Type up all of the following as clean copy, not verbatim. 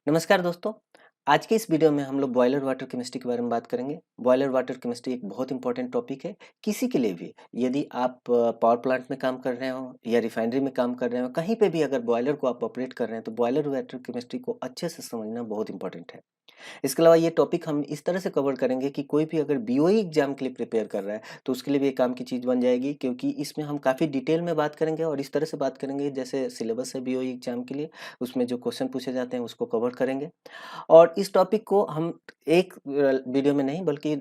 नमस्कार दोस्तों। आज के इस वीडियो में हम लोग बॉयलर वाटर केमिस्ट्री के बारे में बात करेंगे। बॉयलर वाटर केमिस्ट्री एक बहुत इंपॉर्टेंट टॉपिक है किसी के लिए भी। यदि आप पावर प्लांट में काम कर रहे हो या रिफाइनरी में काम कर रहे हो, कहीं पे भी अगर बॉयलर को आप ऑपरेट कर रहे हैं तो बॉयलर वाटर केमिस्ट्री को अच्छे से समझना बहुत इंपॉर्टेंट है। इसके अलावा ये टॉपिक हम इस तरह से कवर करेंगे कि कोई भी अगर बीओई एग्जाम के लिए प्रिपेयर कर रहा है तो उसके लिए भी एक काम की चीज़ बन जाएगी, क्योंकि इसमें हम काफ़ी डिटेल में बात करेंगे और इस तरह से बात करेंगे जैसे सिलेबस है बीओई एग्जाम के लिए, उसमें जो क्वेश्चन पूछे जाते हैं उसको कवर करेंगे। और इस टॉपिक को हम एक वीडियो में नहीं बल्कि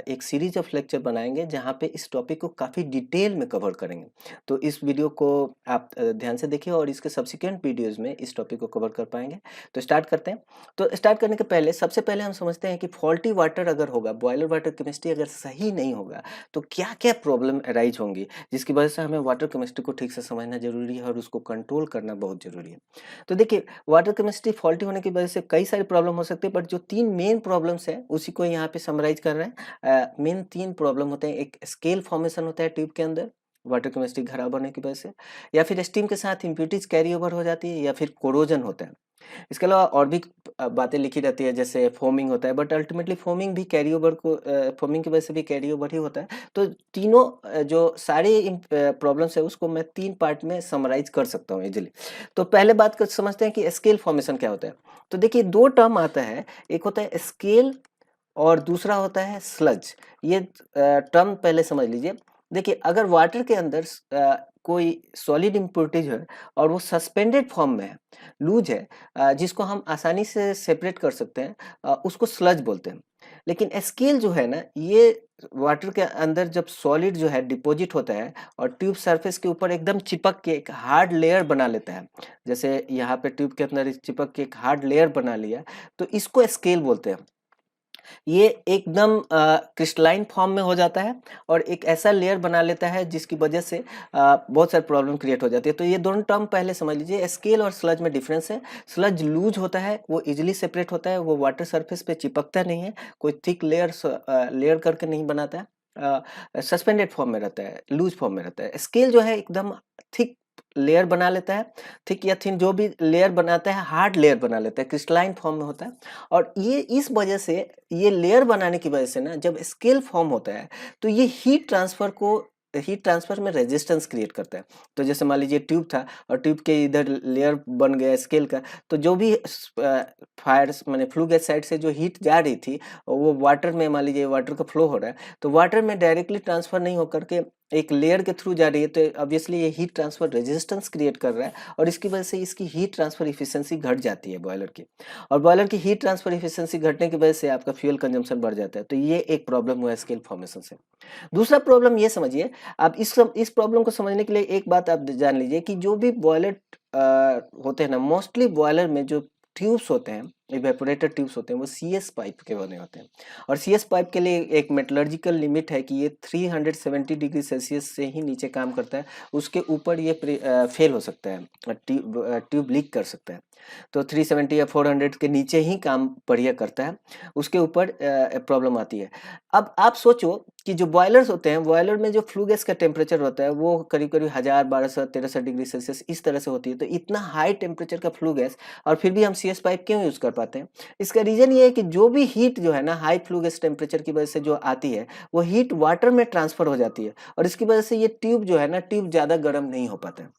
एक सीरीज ऑफ लेक्चर बनाएंगे जहाँ पे इस टॉपिक को काफ़ी डिटेल में कवर करेंगे। तो इस वीडियो को आप ध्यान से देखिए और इसके सब्सिक्वेंट वीडियोस में इस टॉपिक को कवर कर पाएंगे। तो स्टार्ट करते हैं। तो स्टार्ट करने के पहले सबसे पहले हम समझते हैं कि फॉल्टी वाटर अगर होगा, बॉयलर वाटर केमिस्ट्री अगर सही नहीं होगा तो क्या क्या प्रॉब्लम अराइज होंगी, जिसकी वजह से हमें वाटर केमिस्ट्री को ठीक से समझना जरूरी है और उसको कंट्रोल करना बहुत जरूरी है। तो देखिए, वाटर केमिस्ट्री फॉल्टी होने की वजह से कई सारी प्रॉब्लम हो सकती है, बट जो 3 मेन प्रॉब्लम्स हैं उसी को यहाँ पे समराइज कर रहे हैं। मेन 3 प्रॉब्लम होते हैं। एक स्केल फॉर्मेशन होता है ट्यूब के अंदर वाटर केमिस्ट्री खराब होने की वजह से, या फिर स्टीम के साथ इम्प्यूरिटीज कैरी ओवर हो जाती है, या फिर कोरोजन होता है। इसके अलावा और भी बातें लिखी रहती है जैसे फोमिंग होता है, बट अल्टीमेटली फोमिंग भी कैरी ओवर को फोमिंग की वजह से भी कैरी ओवर ही होता है। तो तीनों जो सारे प्रॉब्लम्स है उसको मैं 3 पार्ट में समराइज कर सकता हूँ इजीली। तो पहले बात कर समझते हैं कि स्केल फॉर्मेशन क्या होता है। तो देखिए, 2 टर्म आता है, एक होता है स्केल और दूसरा होता है स्लज। ये टर्म पहले समझ लीजिए। देखिए, अगर वाटर के अंदर कोई सॉलिड इम्प्योरिटीज है और वो सस्पेंडेड फॉर्म में है, लूज है, जिसको हम आसानी से सेपरेट कर सकते हैं, उसको स्लज बोलते हैं। लेकिन स्केल जो है ना, ये वाटर के अंदर जब सॉलिड जो है डिपॉजिट होता है और ट्यूब सरफेस के ऊपर एकदम चिपक के एक हार्ड लेयर बना लेता है, जैसे यहाँ पे ट्यूब के अंदर चिपक के एक हार्ड लेयर बना लिया, तो इसको स्केल बोलते हैं। ये एकदम क्रिस्टलाइन फॉर्म में हो जाता है और एक ऐसा लेयर बना लेता है जिसकी वजह से बहुत सारी प्रॉब्लम क्रिएट हो जाती है। तो ये दोनों टर्म पहले समझ लीजिए। स्केल और स्लज में डिफरेंस है। स्लज लूज होता है, वो इजिली सेपरेट होता है, वो वाटर सरफेस पे चिपकता नहीं है, कोई थिक लेयर लेयर करके नहीं बनाता है, सस्पेंडेड फॉर्म में रहता है, लूज फॉर्म में रहता है। स्केल जो है एकदम थिक लेयर बना लेता है, थिक या थिन जो भी लेयर बनाता है, हार्ड लेयर बना लेता है, क्रिस्टलाइन फॉर्म में होता है। और ये इस वजह से, ये लेयर बनाने की वजह से ना, जब स्केल फॉर्म होता है तो ये हीट ट्रांसफर में रेजिस्टेंस क्रिएट करता है। तो जैसे मान लीजिए ट्यूब था और ट्यूब के इधर लेयर बन गया स्केल का, तो जो भी फायर माने फ्लू गैस साइड से जो हीट जा रही थी, वो वाटर में, मान लीजिए वाटर का फ्लो हो रहा है, तो वाटर में डायरेक्टली ट्रांसफर नहीं होकर के एक लेयर के थ्रू जा रही है, तो ऑब्वियसली ये हीट ट्रांसफर रेजिस्टेंस क्रिएट कर रहा है और इसकी वजह से इसकी हीट ट्रांसफर इफिशिएंसी घट जाती है बॉयलर की। और बॉयलर की हीट ट्रांसफर इफिशिएंसी घटने की वजह से आपका फ्यूल कंजम्पशन बढ़ जाता है। तो ये एक प्रॉब्लम हुआ स्केल फॉर्मेशन से। दूसरा प्रॉब्लम ये समझिए, आप इस प्रॉब्लम को समझने के लिए एक बात आप जान लीजिए कि जो भी बॉयलर होते हैं ना, मोस्टली बॉयलर में जो ट्यूब्स होते हैं, इवेपोरेटर ट्यूब्स होते हैं, वो सीएस पाइप के बने होते हैं। और सीएस पाइप के लिए एक मेटलर्जिकल लिमिट है कि ये 370 डिग्री सेल्सियस से ही नीचे काम करता है। उसके ऊपर ये फेल हो सकता है, ट्यूब लीक कर सकता है। तो 370 या 400 के नीचे ही काम बढ़िया करता है, उसके ऊपर प्रॉब्लम आती है। अब आप सोचो कि जो बॉयलर्स होते हैं, बॉयलर में जो फ्लू गैस का टेम्परेचर होता है वो करीब करीब 1000, 1200, 1300 डिग्री सेल्सियस इस तरह से होती है। तो इतना हाई टेम्परेचर का फ्लू गैस, और फिर भी हम सीएस पाइप क्यों यूज कर पाते हैं? इसका रीजन ये है कि जो भी हीट जो है ना, हाई फ्लू गैस टेम्परेचर की वजह से जो आती है, वो हीट वाटर में ट्रांसफर हो जाती है और इसकी वजह से ये ट्यूब जो है ना, ट्यूब ज्यादा गर्म नहीं हो पाता है।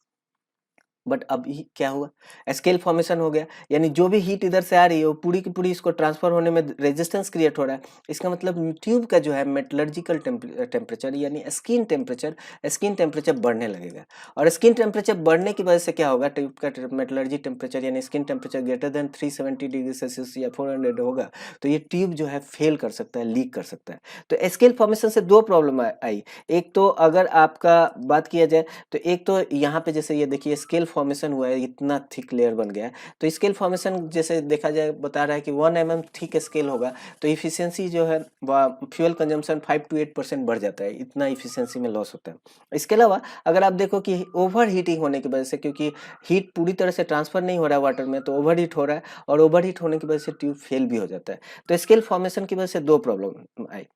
बट अभी क्या हुआ, स्केल फॉर्मेशन हो गया, यानी जो भी हीट इधर से आ रही है वो पूरी की पूरी इसको ट्रांसफर होने में रेजिस्टेंस क्रिएट हो रहा है। इसका मतलब ट्यूब का जो है मेटलर्जिकल टेम्परेचर यानी स्किन टेम्परेचर बढ़ने लगेगा। और स्किन टेम्परेचर बढ़ने की वजह से क्या होगा, ट्यूब का मेटलर्जी टेम्परेचर यानी skin temperature greater than 370 degree Celsius या 400 होगा, तो ये ट्यूब जो है फेल कर सकता है, लीक कर सकता है। तो स्केल फॉर्मेशन से दो प्रॉब्लम आई। एक तो अगर आपका बात किया जाए तो एक तो यहाँ पे जैसे ये देखिए स्केल फॉर्मेशन हुआ है, इतना थिक लेयर बन गया है। तो स्केल फॉर्मेशन जैसे देखा जाए बता रहा है कि 1 mm थिक स्केल होगा तो इफिशियंसी जो है फ्यूल कंजम्पशन 5 to 8% बढ़ जाता है, इतना इफिशियंसी में लॉस होता है। इसके अलावा अगर आप देखो कि ओवर हीटिंग होने की वजह से, क्योंकि हीट पूरी तरह से ट्रांसफर नहीं हो रहा है वाटर में, तो ओवर हीट हो रहा है और ओवर हीट होने की वजह से ट्यूब फेल भी हो जाता है। तो स्केल फॉर्मेशन की वजह से दो प्रॉब्लम आई।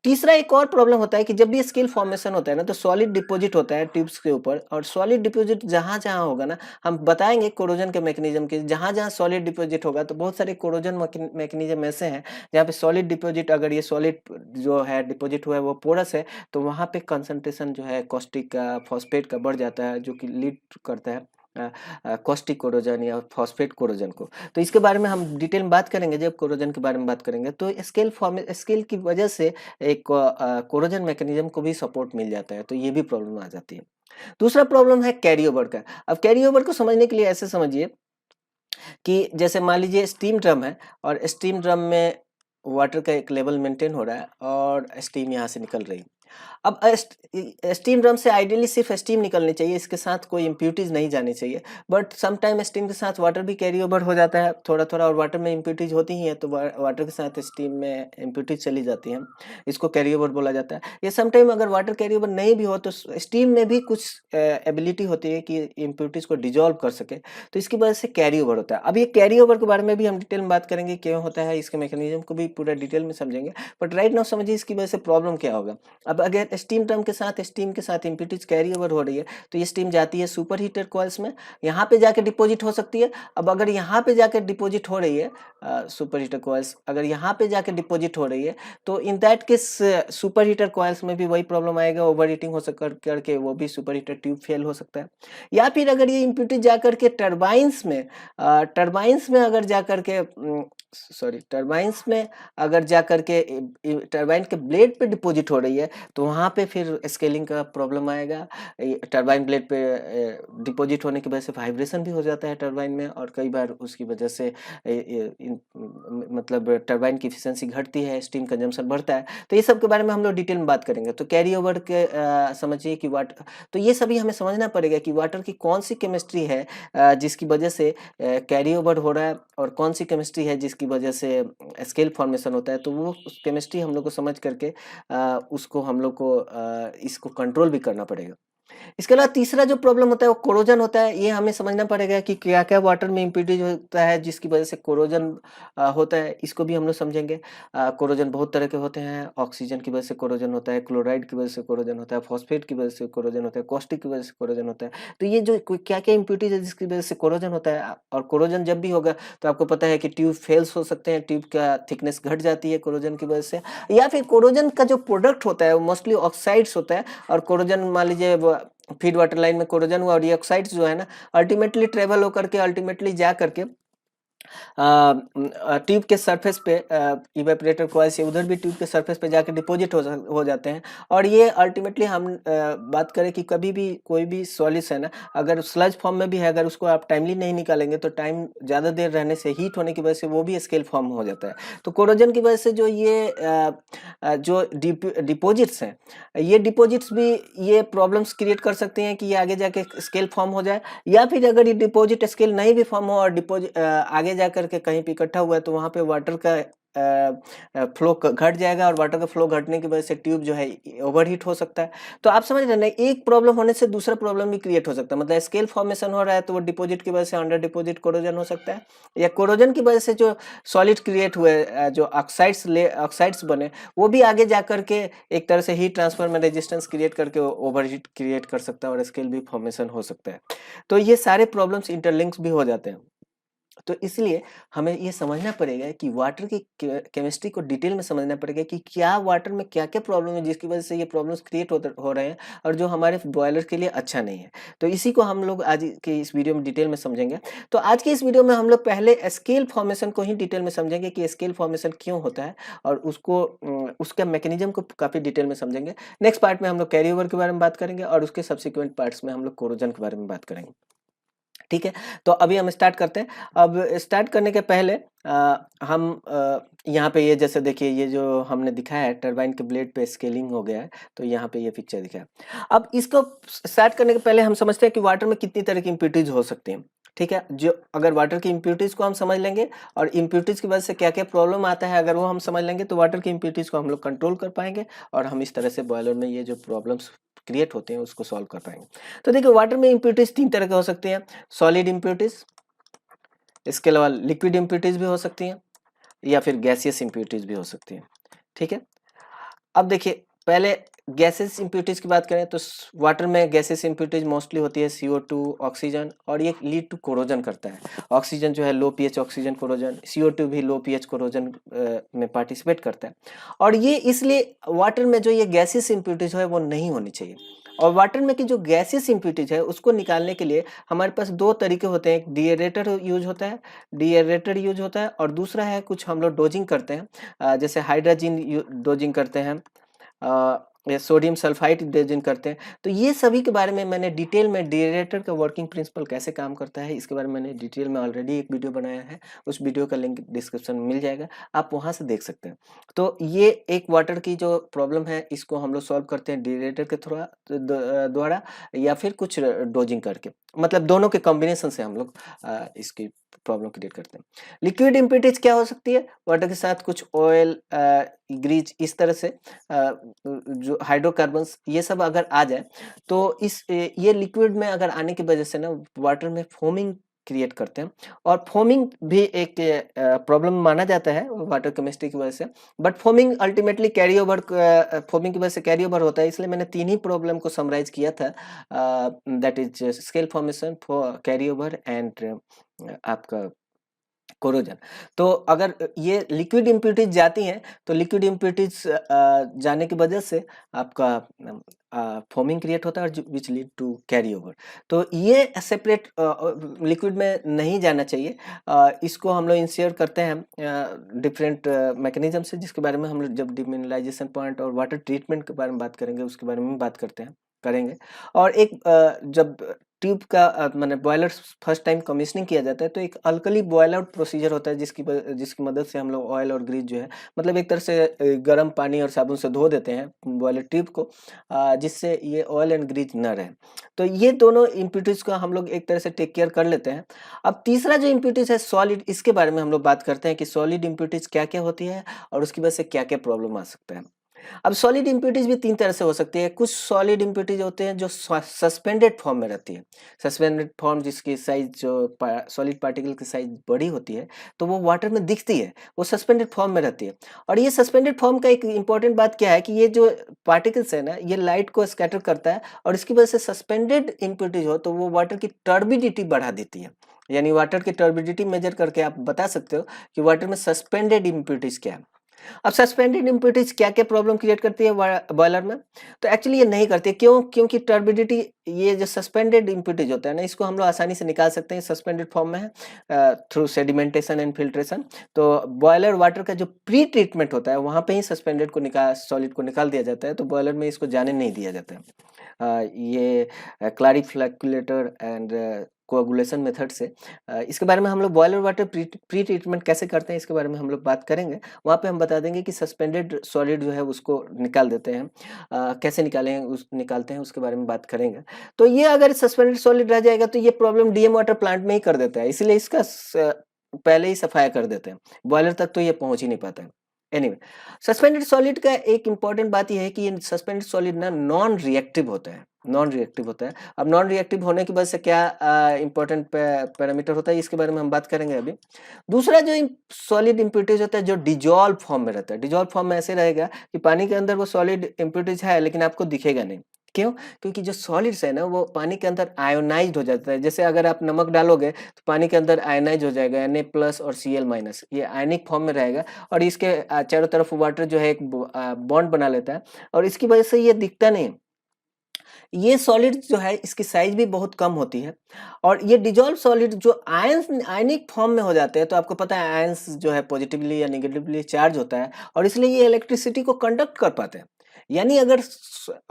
तीसरा एक और प्रॉब्लम होता है कि जब भी स्केल फॉर्मेशन होता है ना, तो सॉलिड डिपॉजिट होता है ट्यूब्स के ऊपर, और सॉलिड डिपॉजिट जहां जहां होगा ना, हम बताएंगे कोरोजन के मैकेनिज्म के, जहाँ जहाँ सॉलिड डिपॉजिट होगा तो बहुत सारे कोरोजन मैकेनिज्म ऐसे हैं जहाँ पे सॉलिड डिपॉजिट, अगर ये सॉलिड जो है डिपॉजिट हुआ है वो पोरस है, तो वहाँ पे कंसंट्रेशन जो है कॉस्टिक का, फॉस्फेट का बढ़ जाता है, जो कि लीड करता है कॉस्टिक कोरोजन या फॉस्फेट कोरोजन को। तो इसके बारे में हम डिटेल में बात करेंगे जब कोरोजन के बारे में बात करेंगे। तो स्केल की वजह से एक कोरोजन मैकेनिज्म को भी सपोर्ट मिल जाता है, तो ये भी प्रॉब्लम आ जाती है। दूसरा प्रॉब्लम है कैरी ओवर का। अब कैरी ओवर को समझने के लिए ऐसे समझिए कि जैसे मान लीजिए स्टीम ड्रम है, और स्टीम ड्रम में वाटर का एक लेवल मेंटेन हो रहा है और स्टीम यहाँ से निकल रही है। अब स्टीम ड्रम से आइडियली सिर्फ स्टीम निकलनी चाहिए, इसके साथ कोई इम्प्यूरिटीज नहीं जानी चाहिए, बट समटाइम स्टीम के साथ वाटर भी कैरी ओवर हो जाता है थोड़ा थोड़ा, और वाटर में इम्प्यूरिटीज होती ही है, तो वाटर के साथ स्टीम में इम्प्यूरिटीज चली जाती हैं, इसको कैरी ओवर बोला जाता है। या समटाइम अगर वाटर कैरी ओवर नहीं भी हो तो स्टीम में भी कुछ एबिलिटी होती है कि इम्प्यूरिटीज को डिजोल्व कर सके, तो इसकी वजह से कैरी ओवर होता है। अब ये कैरी ओवर के बारे में भी हम डिटेल में बात करेंगे, क्यों होता है, इसके मैकेनिज्म को भी पूरा डिटेल में समझेंगे, बट राइट नाउ समझिए इसकी वजह से प्रॉब्लम क्या होगा। अब अगर स्टीम ड्रम के साथ इम्प्यूरिटीज कैरी ओवर हो रही है, तो ये स्टीम जाती है सुपर हीटर कॉइल्स में, यहाँ पे जाके डिपॉजिट हो सकती है। अब अगर यहाँ पे जाके डिपॉजिट हो रही है सुपर हीटर कॉइल्स, अगर यहाँ पे जाके डिपॉजिट हो रही है, तो in that case super heater coils में भी वही प्रॉब्लम आएगा, ओवर हीटिंग हो सक करके वो भी सुपर हीटर ट्यूब फेल हो सकता है। या फिर अगर ये इम्प्यूरिटीज जाकर के टर्बाइंस में अगर जाकर के टर्बाइंस में अगर जाकर के टर्बाइन के ब्लेड पे डिपॉजिट हो रही है, तो वहाँ पे फिर स्केलिंग का प्रॉब्लम आएगा। टर्बाइन ब्लेड पे डिपॉजिट होने की वजह से वाइब्रेशन भी हो जाता है टर्बाइन में, और कई बार उसकी वजह से मतलब टर्बाइन की एफिशिएंसी घटती है, स्टीम कंजम्पशन बढ़ता है। तो ये सब के बारे में हम लोग डिटेल में बात करेंगे। तो कैरी ओवर के समझिए कि वाटर, तो ये सभी हमें समझना पड़ेगा कि वाटर की कौन सी केमिस्ट्री है जिसकी वजह से कैरी ओवर हो रहा है, और कौन सी केमिस्ट्री है जिसकी वजह से स्केल फॉर्मेशन होता है। तो वो केमिस्ट्री हम लोग को समझ करके उसको हम लोग को इसको कंट्रोल भी करना पड़ेगा। इसके अलावा तीसरा जो प्रॉब्लम होता है वो कोरोजन होता है। ये हमें समझना पड़ेगा कि क्या क्या वाटर में इम्प्यूरिटीज होता है जिसकी वजह से कोरोजन होता है, इसको भी हम लोग समझेंगे। कोरोजन बहुत तरह के होते हैं, ऑक्सीजन की वजह से कोरोजन होता है, क्लोराइड की वजह से कोरोजन होता है, फॉस्फेट की वजह से कोरोजन होता है, कॉस्टिक की वजह से कोरोजन होता है। तो ये जो क्या क्या इम्प्यूरिटीज है जिसकी वजह से कोरोजन होता है, और कोरोजन जब भी होगा तो आपको पता है कि ट्यूब फेल्स हो सकते हैं, ट्यूब का थिकनेस घट जाती है कोरोजन की वजह से, या फिर कोरोजन का जो प्रोडक्ट होता है वो मोस्टली ऑक्साइड्स होता है। और कोरोजन मान लीजिए फीड वाटर लाइन में कोरोजन हुआ, और ये ऑक्साइड्स जो है ना अल्टीमेटली ट्रेवल होकर के अल्टीमेटली जा करके ट्यूब के सरफेस पे, इवेपोरेटर कॉइल से उधर भी ट्यूब के सरफेस पे जाके डिपॉजिट हो जाते हैं। और ये अल्टीमेटली हम बात करें कि कभी भी कोई भी सॉलिड्स है ना, अगर स्लज फॉर्म में भी है, अगर उसको आप टाइमली नहीं निकालेंगे तो टाइम ज़्यादा देर रहने से, हीट होने की वजह से वो भी स्केल फॉर्म हो जाता है। तो कोरोजन की वजह से जो ये जो डिपॉजिट्स हैं, ये डिपॉजिट्स भी ये प्रॉब्लम्स क्रिएट कर सकते हैं कि ये आगे जाके स्केल फॉर्म हो जाए, या फिर अगर ये डिपॉजिट स्केल नहीं भी फॉर्म हो और डिपॉजिट आगे जाकर के कहीं पे इकट्ठा हुआ है, तो वहाँ पे वाटर का फ्लो घट जाएगा, और वाटर का फ्लो घटने की वजह से ट्यूब जो है ओवरहीट हो सकता है। तो आप समझ रहे हैं, एक प्रॉब्लम होने से दूसरा प्रॉब्लम भी क्रिएट हो सकता है। मतलब स्केल फॉर्मेशन हो रहा है तो वो डिपॉजिट की वजह से अंडर डिपॉजिट कोरोजन हो सकता है, या कोरोजन की वजह से जो सॉलिड क्रिएट हुए, जो ऑक्साइड्स बने, वो भी आगे जा करके एक तरह से हीट ट्रांसफर में रेजिस्टेंस क्रिएट करके ओवरहीट क्रिएट कर सकता है, और स्केल भी फॉर्मेशन हो सकता है। तो ये सारे प्रॉब्लम्स इंटरलिंक्स भी हो जाते हैं। तो इसलिए हमें ये समझना पड़ेगा कि वाटर की केमिस्ट्री को डिटेल में समझना पड़ेगा कि क्या वाटर में क्या क्या प्रॉब्लम है जिसकी वजह से ये प्रॉब्लम्स क्रिएट हो रहे हैं, और जो हमारे बॉयलर के लिए अच्छा नहीं है। तो इसी को हम लोग आज के इस वीडियो में डिटेल में समझेंगे। तो आज के इस वीडियो में हम लोग पहले स्केल फॉर्मेशन को ही डिटेल में समझेंगे कि स्केल फॉर्मेशन क्यों होता है, और उसको उसका मैकेनिज्म को काफ़ी डिटेल में समझेंगे। नेक्स्ट पार्ट में हम लोग कैरी ओवर के बारे में बात करेंगे, और उसके सब्सिक्वेंट पार्ट्स में हम लोग कोरोजन के बारे में बात करेंगे। ठीक है, तो अभी हम स्टार्ट करते हैं। अब स्टार्ट करने के पहले हम यहाँ पे ये जैसे देखिए, ये जो हमने दिखाया है टरबाइन के ब्लेड पे स्केलिंग हो गया है, तो यहाँ पे ये पिक्चर दिखा है। अब इसको स्टार्ट करने के पहले हम समझते हैं कि वाटर में कितनी तरह की इम्प्यूरिटीज हो सकती हैं। ठीक है, जो अगर वाटर की इम्प्यूरिटीज को हम समझ लेंगे, और इम्प्यूरिटीज की वजह से क्या क्या प्रॉब्लम आता है अगर वो हम समझ लेंगे, तो वाटर की इम्प्यूरिटीज को हम लोग कंट्रोल कर पाएंगे, और हम इस तरह से बॉयलर में ये जो प्रॉब्लम्स क्रिएट होते हैं उसको सॉल्व कर पाएंगे। तो देखिए, वाटर में इम्प्यूरिटीज तीन तरह के हो सकती हैं। सॉलिड इम्प्यूरिटीज, इसके अलावा लिक्विड इम्प्यूरिटीज भी हो सकती हैं, या फिर गैसियस इम्प्यूरिटीज भी हो सकती हैं। ठीक है, अब देखिए, पहले गैसेस इम्प्योरिटीज की बात करें तो वाटर में गैसेस इम्प्योरिटीज मोस्टली होती है CO2, ऑक्सीजन, और ये लीड टू कोरोजन करता है। ऑक्सीजन जो है लो पीएच ऑक्सीजन कोरोजन, CO2 भी लो पीएच कोरोजन में पार्टिसिपेट करता है। और ये इसलिए वाटर में जो ये गैसेस इम्प्योरिटीज है वो नहीं होनी चाहिए। और वाटर में की जो गैसेस इम्प्योरिटीज है उसको निकालने के लिए हमारे पास दो तरीके होते हैं। एक डीएरेटर यूज होता है, डीएरेटर यूज होता है, और दूसरा है कुछ हम लोग डोजिंग करते हैं, जैसे हाइड्रोजन डोजिंग करते हैं, या सोडियम सल्फाइड डोजिंग करते हैं। तो ये सभी के बारे में मैंने डिटेल में डीएरेटर का वर्किंग प्रिंसिपल कैसे काम करता है इसके बारे में मैंने डिटेल में ऑलरेडी एक वीडियो बनाया है। उस वीडियो का लिंक डिस्क्रिप्शन में मिल जाएगा, आप वहां से देख सकते हैं। तो ये एक वाटर की जो प्रॉब्लम है इसको हम लोग सॉल्व करते हैं डीएरेटर के द्वारा, या फिर कुछ डोजिंग करके, मतलब दोनों के कॉम्बिनेशन से हम लोग इसकी प्रॉब्लम क्रिएट करते हैं। लिक्विड इम्प्योरिटीज क्या हो सकती है? वाटर के साथ कुछ ऑयल, ग्रीज, इस तरह से जो हाइड्रोकार्बन्स ये सब अगर आ जाए तो ये लिक्विड में अगर आने की वजह से ना वाटर में फोमिंग क्रिएट करते हैं। और फोमिंग भी एक प्रॉब्लम माना जाता है वाटर केमिस्ट्री की वजह से, but foaming ultimately carry over, foaming की वजह से कैरी ओवर होता है। इसलिए मैंने तीन ही प्रॉब्लम को समराइज किया था, that is scale formation, carry over and आपका कोरोजन। तो अगर ये लिक्विड इम्प्योरिटीज जाती हैं तो लिक्विड इम्प्योरिटीज जाने की वजह से आपका फोमिंग क्रिएट होता है which lead to carry over. तो ये सेपरेट लिक्विड में नहीं जाना चाहिए। इसको हम लोग इंश्योर करते हैं डिफरेंट मैकेनिज्म से, जिसके बारे में हम लोग जब डिमिनराइजेशन पॉइंट और वाटर ट्रीटमेंट के बारे में बात करेंगे उसके बारे में बात करेंगे। और एक जब ट्यूब का मैंने बॉयलर फर्स्ट टाइम कमीशनिंग किया जाता है तो एक अल्कली बॉयल आउट प्रोसीजर होता है जिसकी मदद से हम लोग ऑयल और ग्रीस जो है, मतलब एक तरह से गर्म पानी और साबुन से धो देते हैं बॉयलर ट्यूब को, जिससे ये ऑयल एंड ग्रीस न रहे। तो ये दोनों इम्प्योरिटीज का हम लोग एक तरह से टेक केयर कर लेते हैं। अब तीसरा जो इम्प्योरिटीज है सॉलिड, इसके बारे में हम लोग बात करते हैं कि सॉलिड इम्प्योरिटीज क्या क्या होती है और उसकी वजह से क्या क्या प्रॉब्लम आ सकता है। अब सॉलिड इम्प्योरिटीज भी तीन तरह से हो सकती है। कुछ सॉलिड इम्प्योरिटीज होते हैं जो सस्पेंडेड फॉर्म में रहती है। सस्पेंडेड फॉर्म जिसकी साइज जो सॉलिड पार्टिकल की साइज बड़ी होती है तो वो वाटर में दिखती है, वो सस्पेंडेड फॉर्म में रहती है। और ये सस्पेंडेड फॉर्म का एक इंपॉर्टेंट बात क्या है कि ये जो पार्टिकल्स है ना ये लाइट को स्कैटर करता है, और इसकी वजह से सस्पेंडेड इम्प्योरिटीज हो तो वो वाटर की टर्बिडिटी बढ़ा देती है। यानी वाटर की टर्बिडिटी मेजर करके आप बता सकते हो कि वाटर में सस्पेंडेड इम्प्योरिटीज क्या है। अब सस्पेंडेड इम्प्योरिटीज क्या क्या प्रॉब्लम क्रिएट करती है बॉयलर में? तो एक्चुअली ये नहीं करती है। क्यों? क्योंकि टर्बिडिटी, ये जो सस्पेंडेड इम्प्योरिटीज होता है ना इसको हम लोग आसानी से निकाल सकते हैं, सस्पेंडेड फॉर्म में है थ्रू सेडिमेंटेशन एंड फिल्ट्रेशन। तो बॉयलर वाटर का जो प्री ट्रीटमेंट होता है वहां पे ही सस्पेंडेड को सॉलिड को निकाल दिया जाता है, तो बॉयलर में इसको जाने नहीं दिया जाता है। ये क्लैरिफिकेटर एंड कोagulation मेथड से। इसके बारे में हम लोग बॉयलर वाटर प्री ट्रीटमेंट कैसे करते हैं इसके बारे में हम लोग बात करेंगे। वहाँ पे हम बता देंगे कि सस्पेंडेड सॉलिड जो है उसको निकाल देते हैं, कैसे निकालते हैं उसके बारे में बात करेंगे। तो ये अगर सस्पेंडेड सॉलिड रह जाएगा तो ये प्रॉब्लम डीएम वाटर प्लांट में ही कर देता है, इसलिए इसका पहले ही सफाया कर देते हैं, बॉयलर तक तो ये पहुंच ही नहीं पाता है। एनीवे, सस्पेंडेड सॉलिड का एक इंपॉर्टेंट बात यह है कि ये सस्पेंडेड सॉलिड ना नॉन रिएक्टिव होता है, नॉन रिएक्टिव होता है। अब नॉन रिएक्टिव होने की वजह से क्या इंपॉर्टेंट पैरामीटर होता है इसके बारे में हम बात करेंगे अभी। दूसरा जो सॉलिड इम्प्योरिटीज होता है जो डिजॉल्व फॉर्म में रहता है, डिजॉल्व फॉर्म में ऐसे रहेगा कि पानी के अंदर वो सॉलिड इम्प्योरिटीज है लेकिन आपको दिखेगा नहीं। क्यों? क्योंकि जो सॉलिड्स है ना वो पानी के अंदर आयोनाइज्ड हो जाता है। जैसे अगर आप नमक डालोगे तो पानी के अंदर आयोनाइज हो जाएगा, Na+ और Cl-, ये आयनिक फॉर्म में रहेगा, और इसके चारों तरफ वाटर जो है एक बॉन्ड बना लेता है, और इसकी वजह से ये दिखता नहीं। ये सॉलिड जो है इसकी साइज भी बहुत कम होती है, और ये डिजॉल्व सॉलिड जो आयनिक फॉर्म में हो जाते हैं तो आपको पता है आयंस जो है पॉजिटिवली या निगेटिवली चार्ज होता है, और इसलिए ये इलेक्ट्रिसिटी को कंडक्ट कर पाते हैं। यानी अगर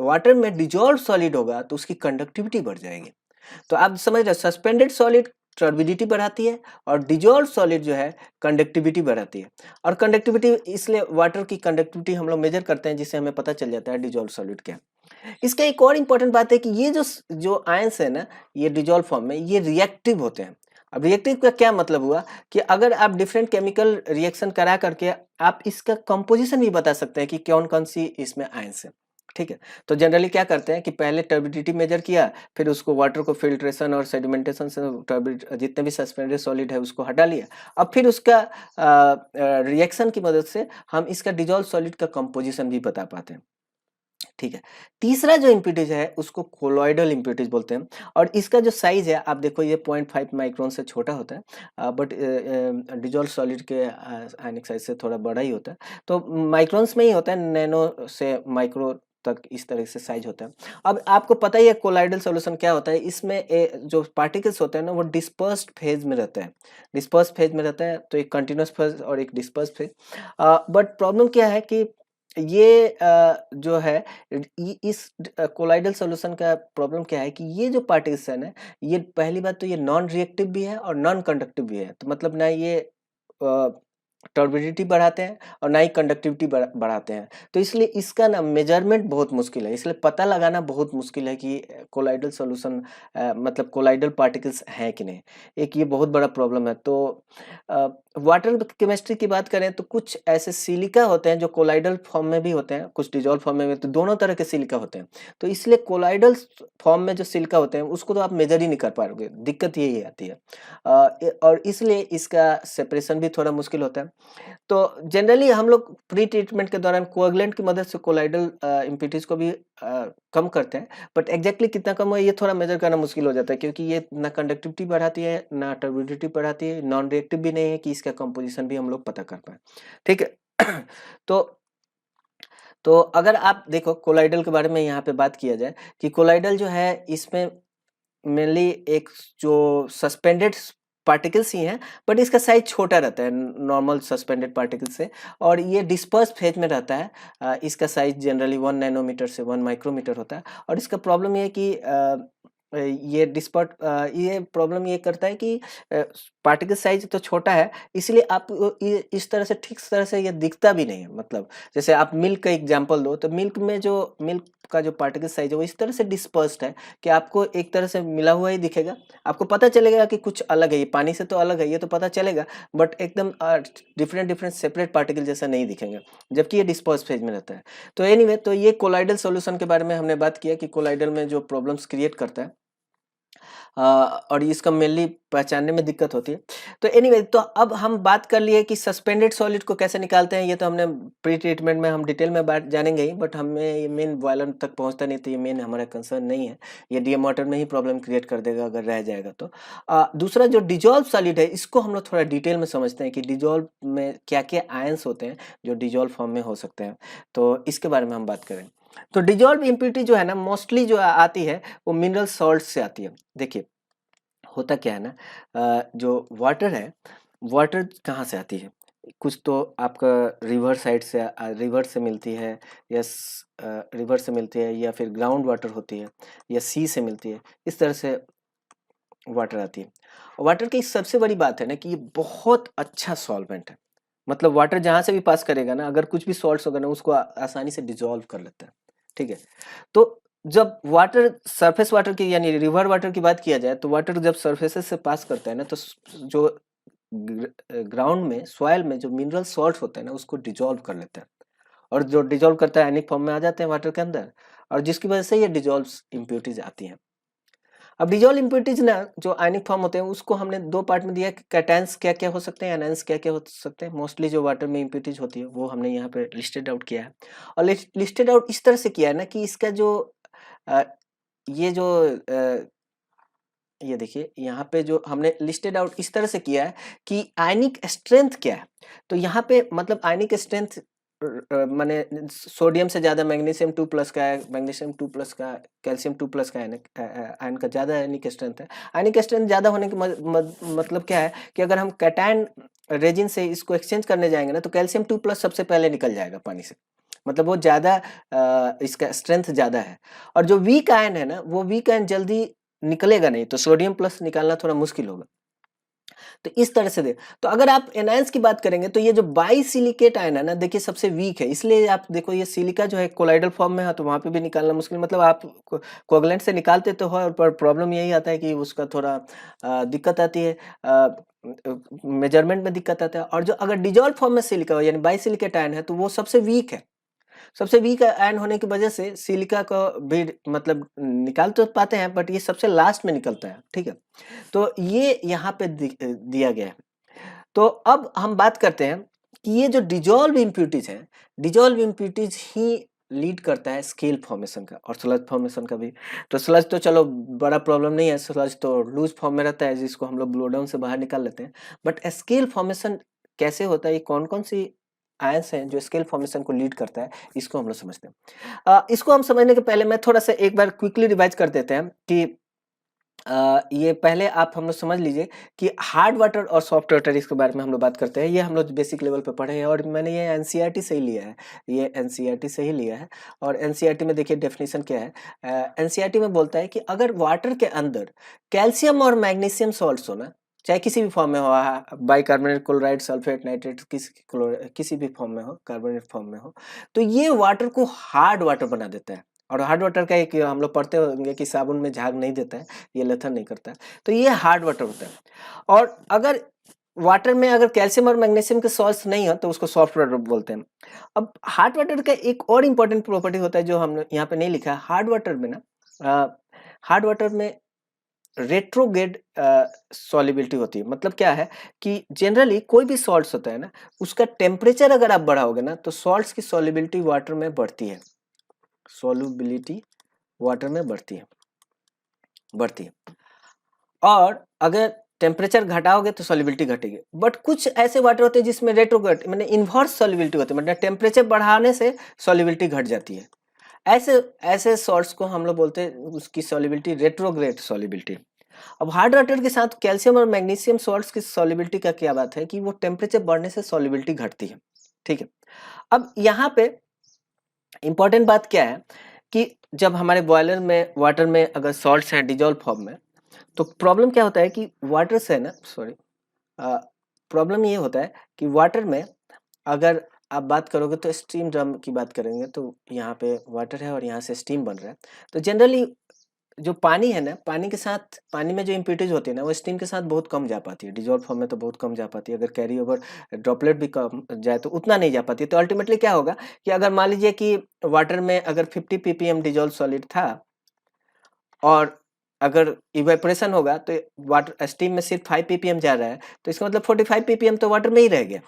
वाटर में डिजॉल्व सॉलिड होगा तो उसकी कंडक्टिविटी बढ़ जाएगी। तो आप समझ रहे, सस्पेंडेड सॉलिड टर्बिडिटी बढ़ाती है और डिजॉल्व सॉलिड जो है कंडक्टिविटी बढ़ाती है। और कंडक्टिविटी, इसलिए वाटर की कंडक्टिविटी हम लोग मेजर करते हैं जिससे हमें पता चल जाता है डिजॉल्व सॉलिड क्या। इसका एक और इंपॉर्टेंट बात है कि ये जो आयंस है ना ये डिजॉल्व फॉर्म में ये रिएक्टिव होते हैं। अब रिएक्टिव का क्या मतलब हुआ कि अगर आप डिफरेंट केमिकल रिएक्शन करा करके आप इसका कंपोजिशन भी बता सकते हैं कि कौन कौन सी इसमें आयंस है। ठीक है, तो जनरली क्या करते हैं कि पहले टर्बिडिटी मेजर किया, फिर उसको वाटर को फिल्ट्रेशन और सेडिमेंटेशन से जितने भी सस्पेंडेड सॉलिड है उसको हटा लिया। अब फिर उसका रिएक्शन की मदद से हम इसका डिजॉल्व सॉलिड का कंपोजिशन भी बता पाते हैं। ठीक है। तीसरा जो इम्प्यूटीज है उसको कोलॉइडल इम्प्यूटीज बोलते हैं, और इसका जो साइज है आप देखो ये 0.5 माइक्रोन से छोटा होता है, बट डिजॉल्व सॉलिड के आयनिक साइज से थोड़ा बड़ा ही होता है, तो माइक्रोन्स में ही होता है, नैनो से माइक्रो तक इस तरह से साइज होता है। अब आपको पता ही है कोलाइडल सॉल्यूशन क्या होता है, इसमें जो पार्टिकल्स होते हैं ना वो डिस्पर्स्ड फेज में रहते हैं, डिस्पर्स फेज में रहता है, तो एक कंटिन्यूस फेज और एक डिस्पर्स फेज। बट प्रॉब्लम क्या है कि ये जो है इस कोलाइडल सॉल्यूशन का प्रॉब्लम क्या है कि ये जो पार्टिकल्स है ना, ये पहली बात तो ये नॉन रिएक्टिव भी है और नॉन कंडक्टिव भी है, तो मतलब ना ये टर्बिडिटी बढ़ाते हैं और ना ही कंडक्टिविटी बढ़ाते हैं, तो इसलिए इसका ना मेजरमेंट बहुत मुश्किल है, इसलिए पता लगाना बहुत मुश्किल है कि कोलाइडल सॉल्यूशन मतलब कोलाइडल पार्टिकल्स हैं कि नहीं, एक ये बहुत बड़ा प्रॉब्लम है। तो वाटर केमिस्ट्री की बात करें तो कुछ ऐसे सिलिका होते हैं जो कोलाइडल फॉर्म में भी होते हैं, कुछ डिजॉल्व फॉर्म में भी, तो दोनों तरह के सिलिका होते हैं, तो इसलिए कोलाइडल फॉर्म में जो सिलिका होते हैं उसको तो आप मेजर ही नहीं कर पाओगे, दिक्कत यही आती है, और इसलिए इसका सेपरेशन भी थोड़ा मुश्किल होता है। तो जनरली हम लोग प्री ट्रीटमेंट के दौरान कोएगुलेंट की मदद से कोलाइडल इम्प्यूरिटीज को भी कम करते हैं, बट एग्जैक्टली कितना कम हो ये थोड़ा मेजर करना मुश्किल हो जाता है, क्योंकि ये ना कंडक्टिविटी बढ़ाती है ना टर्बिडिटी बढ़ाती है, नॉन रिएक्टिव भी नहीं है कि इसका कंपोजिशन भी हम लोग पता कर पाए, ठीक है। तो अगर आप देखो कोलाइडल के बारे में यहाँ पे बात किया जाए कि कोलाइडल जो है इसमें मेनली एक जो सस्पेंडेड पार्टिकल्स ही हैं, बट इसका साइज छोटा रहता है नॉर्मल सस्पेंडेड पार्टिकल से, और ये डिस्पर्स फेज में रहता है, इसका साइज जनरली 1 नैनोमीटर से 1 माइक्रोमीटर होता है, और इसका प्रॉब्लम ये है कि ये प्रॉब्लम ये करता है कि पार्टिकल साइज तो छोटा है, इसलिए आप इस तरह से ठीक तरह से ये दिखता भी नहीं है, मतलब जैसे आप मिल्क का एग्जांपल दो तो मिल्क का जो पार्टिकल साइज है वो इस तरह से डिस्पर्स्ड है कि आपको एक तरह से मिला हुआ ही दिखेगा, आपको पता चलेगा कि कुछ अलग है, ये पानी से तो अलग है, ये तो पता चलेगा, बट एकदम डिफरेंट डिफरेंट सेपरेट पार्टिकल जैसा नहीं दिखेंगे, जबकि ये डिस्पर्स फेज में रहता है। तो एनीवे, तो ये कोलाइडल सॉल्यूशन के बारे में हमने बात किया कि कोलाइडल में जो प्रॉब्लम्स क्रिएट करता है, और इसका मेनली पहचानने में दिक्कत होती है। तो एनीवे, तो अब हम बात कर लिए कि सस्पेंडेड सॉलिड को कैसे निकालते हैं, ये तो हमने प्री ट्रीटमेंट में हम डिटेल में बात जानेंगे ही, बट हमें ये मेन बॉयलर तक पहुंचता नहीं, तो ये मेन हमारा कंसर्न नहीं है, ये डीएम वाटर में ही प्रॉब्लम क्रिएट कर देगा अगर रह जाएगा तो। दूसरा जो डिजॉल्व सॉलिड है इसको हम लोग थोड़ा डिटेल में समझते हैं कि डिजॉल्व में क्या क्या आयंस होते हैं जो डिजॉल्व फॉर्म में हो सकते हैं, तो इसके बारे में हम बात करें। तो डिजॉल्व इम्प्यूरिटी जो है ना मोस्टली जो आती है वो मिनरल सॉल्ट से आती है। देखिए होता क्या है ना, जो वाटर है, वाटर कहाँ से आती है, कुछ तो आपका रिवर से मिलती है, या रिवर से मिलती है, या फिर ग्राउंड वाटर होती है, या सी से मिलती है, इस तरह से वाटर आती है। वाटर की सबसे बड़ी बात है ना कि ये बहुत अच्छा सॉल्वेंट है, मतलब वाटर जहां से भी पास करेगा ना, अगर कुछ भी सॉल्ट्स होगा ना उसको आसानी से डिजोल्व कर लेता है, ठीक है। तो जब वाटर सरफेस वाटर की यानी रिवर वाटर की बात किया जाए, तो वाटर जब सरफेसेस से पास करता है ना, तो जो ग्राउंड में सॉइल में जो मिनरल सॉल्ट होता है ना उसको डिजोल्व कर लेता है, और जो डिजोल्व करता है आयनिक फॉर्म में आ जाते हैं वाटर के अंदर, और जिसकी वजह से ये डिजोल्व इम्प्यूरिटीज आती हैं। अब डिजोल्व इम्प्यूरिटीज ना जो आयनिक फॉर्म होते हैं उसको हमने दो पार्ट में दिया कि कैटायंस क्या क्या हो सकते हैं, एनायंस क्या क्या हो सकते हैं। मोस्टली जो वाटर में इम्प्यूरिटीज होती है वो हमने यहाँ पे लिस्टेड आउट किया है, और लिस्टेड आउट इस तरह से किया है ना कि इसका जो अ, ये जो ये देखिए यहाँ पे जो हमने लिस्टेड आउट इस तरह से किया है कि आयनिक स्ट्रेंथ क्या है, तो यहाँ पे मतलब आयनिक स्ट्रेंथ माने सोडियम से ज्यादा मैग्नीशियम 2+ का है, मैग्नीशियम 2+ का, कैल्शियम 2+ का आयन का ज्यादा आयनिक स्ट्रेंथ है। आयनिक स्ट्रेंथ ज्यादा होने का मतलब क्या है कि अगर हम कैटायन रेजिन से इसको एक्सचेंज करने जाएंगे ना, तो कैल्शियम 2+ सबसे पहले निकल जाएगा पानी से, मतलब वो ज्यादा इसका स्ट्रेंथ ज्यादा है। और जो वीक आयन है ना वो वीक आयन जल्दी निकलेगा नहीं, तो सोडियम प्लस निकालना थोड़ा मुश्किल होगा। तो इस तरह से दे, तो अगर आप एनायंस की बात करेंगे तो ये जो बाई सिलिकेट आयन है ना, देखिए सबसे वीक है, इसलिए आप देखो ये सिलिका जो है कोलाइडल फॉर्म में है, तो वहां पे भी निकालना मुश्किल, मतलब आप कोवलेंट से निकालते तो हो, पर प्रॉब्लम यही आता है कि उसका थोड़ा दिक्कत आती है, मेजरमेंट में दिक्कत आता है। और जो अगर डिजॉल्व फॉर्म में सिलिका हो यानी बाई सिलिकेट आयन है, तो वो सबसे वीक है, सबसे वीक आयन होने की वजह से सिलिका को भी मतलब निकाल तो पाते हैं, बट ये सबसे लास्ट में निकलता है, ठीक है। तो ये यहाँ पे दिया गया है। तो अब हम बात करते हैं कि ये जो डिजॉल्व इम्प्यूरिटीज है, डिजॉल्व इम्प्यूरिटीज ही लीड करता है स्केल फॉर्मेशन का और स्लज फॉर्मेशन का भी। तो स्लज तो चलो बड़ा प्रॉब्लम नहीं है, स्लज तो लूज फॉर्म में रहता है जिसको हम लोग ब्लो डाउन से बाहर निकाल लेते हैं। बट स्केल फॉर्मेशन कैसे होता है, ये कौन कौन सी आयंस हैं जो स्केल फॉर्मेशन को लीड करता है, इसको हम लोग समझते हैं। इसको हम समझने के पहले मैं थोड़ा सा एक बार क्विकली रिवाइज कर देते हैं कि ये पहले आप हम लोग समझ लीजिए कि हार्ड वाटर और सॉफ्ट वाटर इसके बारे में हम लोग बात करते हैं। ये हम लोग बेसिक लेवल पे पढ़े हैं और मैंने ये एनसीईआरटी से ही लिया है, ये एनसीईआरटी से ही लिया है। और एनसीईआरटी में देखिए डेफिनेशन क्या है, एनसीईआरटी में बोलता है कि अगर वाटर के अंदर कैल्शियम और मैग्नीशियम सॉल्ट्स हो ना, चाहे किसी भी फॉर्म में हो, बाइकार्बोनेट, क्लोराइड, सल्फेट, नाइट्रेट, किसी भी फॉर्म में हो, कार्बोनेट फॉर्म में हो, तो ये वाटर को हार्ड वाटर बना देता है। और हार्ड वाटर का एक हम लोग पढ़ते होंगे कि साबुन में झाग नहीं देता है, ये लेथन नहीं करता है, तो ये हार्ड वाटर होता है। और अगर वाटर में अगर कैल्शियम और मैग्नीशियम के सॉल्ट्स नहीं हो तो उसको सॉफ्ट वाटर बोलते हैं। अब हार्ड वाटर का एक और इम्पोर्टेंट प्रॉपर्टी होता है जो हमने यहाँ पे नहीं लिखा है। हार्ड वाटर में ना, हार्ड वाटर में रेट्रोग्रेड सॉल्युबिलिटी होती है। मतलब क्या है कि जनरली कोई भी सॉल्ट्स होता है ना, उसका टेम्परेचर अगर आप बढ़ाओगे ना तो सॉल्ट्स की सॉल्युबिलिटी वाटर में बढ़ती है, सॉल्युबिलिटी वाटर में बढ़ती है। और अगर टेम्परेचर घटाओगे तो सॉल्युबिलिटी घटेगी। बट कुछ ऐसे वाटर होते हैं जिसमें रेट्रोग्रेड माने इन्वर्स सॉल्युबिलिटी होती है, मतलब टेम्परेचर बढ़ाने से सॉल्युबिलिटी घट जाती है। ऐसे ऐसे सॉल्ट्स को हम लोग बोलते हैं उसकी सॉल्युबिलिटी रेट्रोग्रेड सॉल्युबिलिटी। अब हार्ड वाटर के साथ कैल्शियम और मैग्नीशियम सॉल्ट्स की सॉल्युबिलिटी का क्या बात है कि वो टेम्परेचर बढ़ने से सॉल्युबिलिटी घटती है। ठीक है, अब यहाँ पे इंपॉर्टेंट बात क्या है कि जब हमारे बॉयलर में वाटर में अगर सॉल्ट्स हैं डिजॉल्व फॉर्म में, तो प्रॉब्लम क्या होता है कि वाटर से ना, सॉरी, प्रॉब्लम ये होता है कि वाटर में अगर आप बात करोगे तो स्टीम ड्रम की बात करेंगे तो यहाँ पे वाटर है और यहाँ से स्टीम बन रहा है। तो जनरली जो पानी है ना, पानी के साथ, पानी में जो इम्प्यूरिटीज होती है ना, वो स्टीम के साथ बहुत कम जा पाती है। डिजॉल्व फॉर्म में तो बहुत कम जा पाती है, अगर कैरी ओवर ड्रॉपलेट भी कम जाए तो उतना नहीं जा पाती है। तो अल्टीमेटली क्या होगा कि अगर मान लीजिए कि वाटर में अगर 50 ppm डिजॉल्व सॉलिड था और अगर इवेपोरेशन होगा तो वाटर स्टीम में सिर्फ 5 ppm जा रहा है, तो इसका मतलब 45 ppm तो वाटर में ही रह गया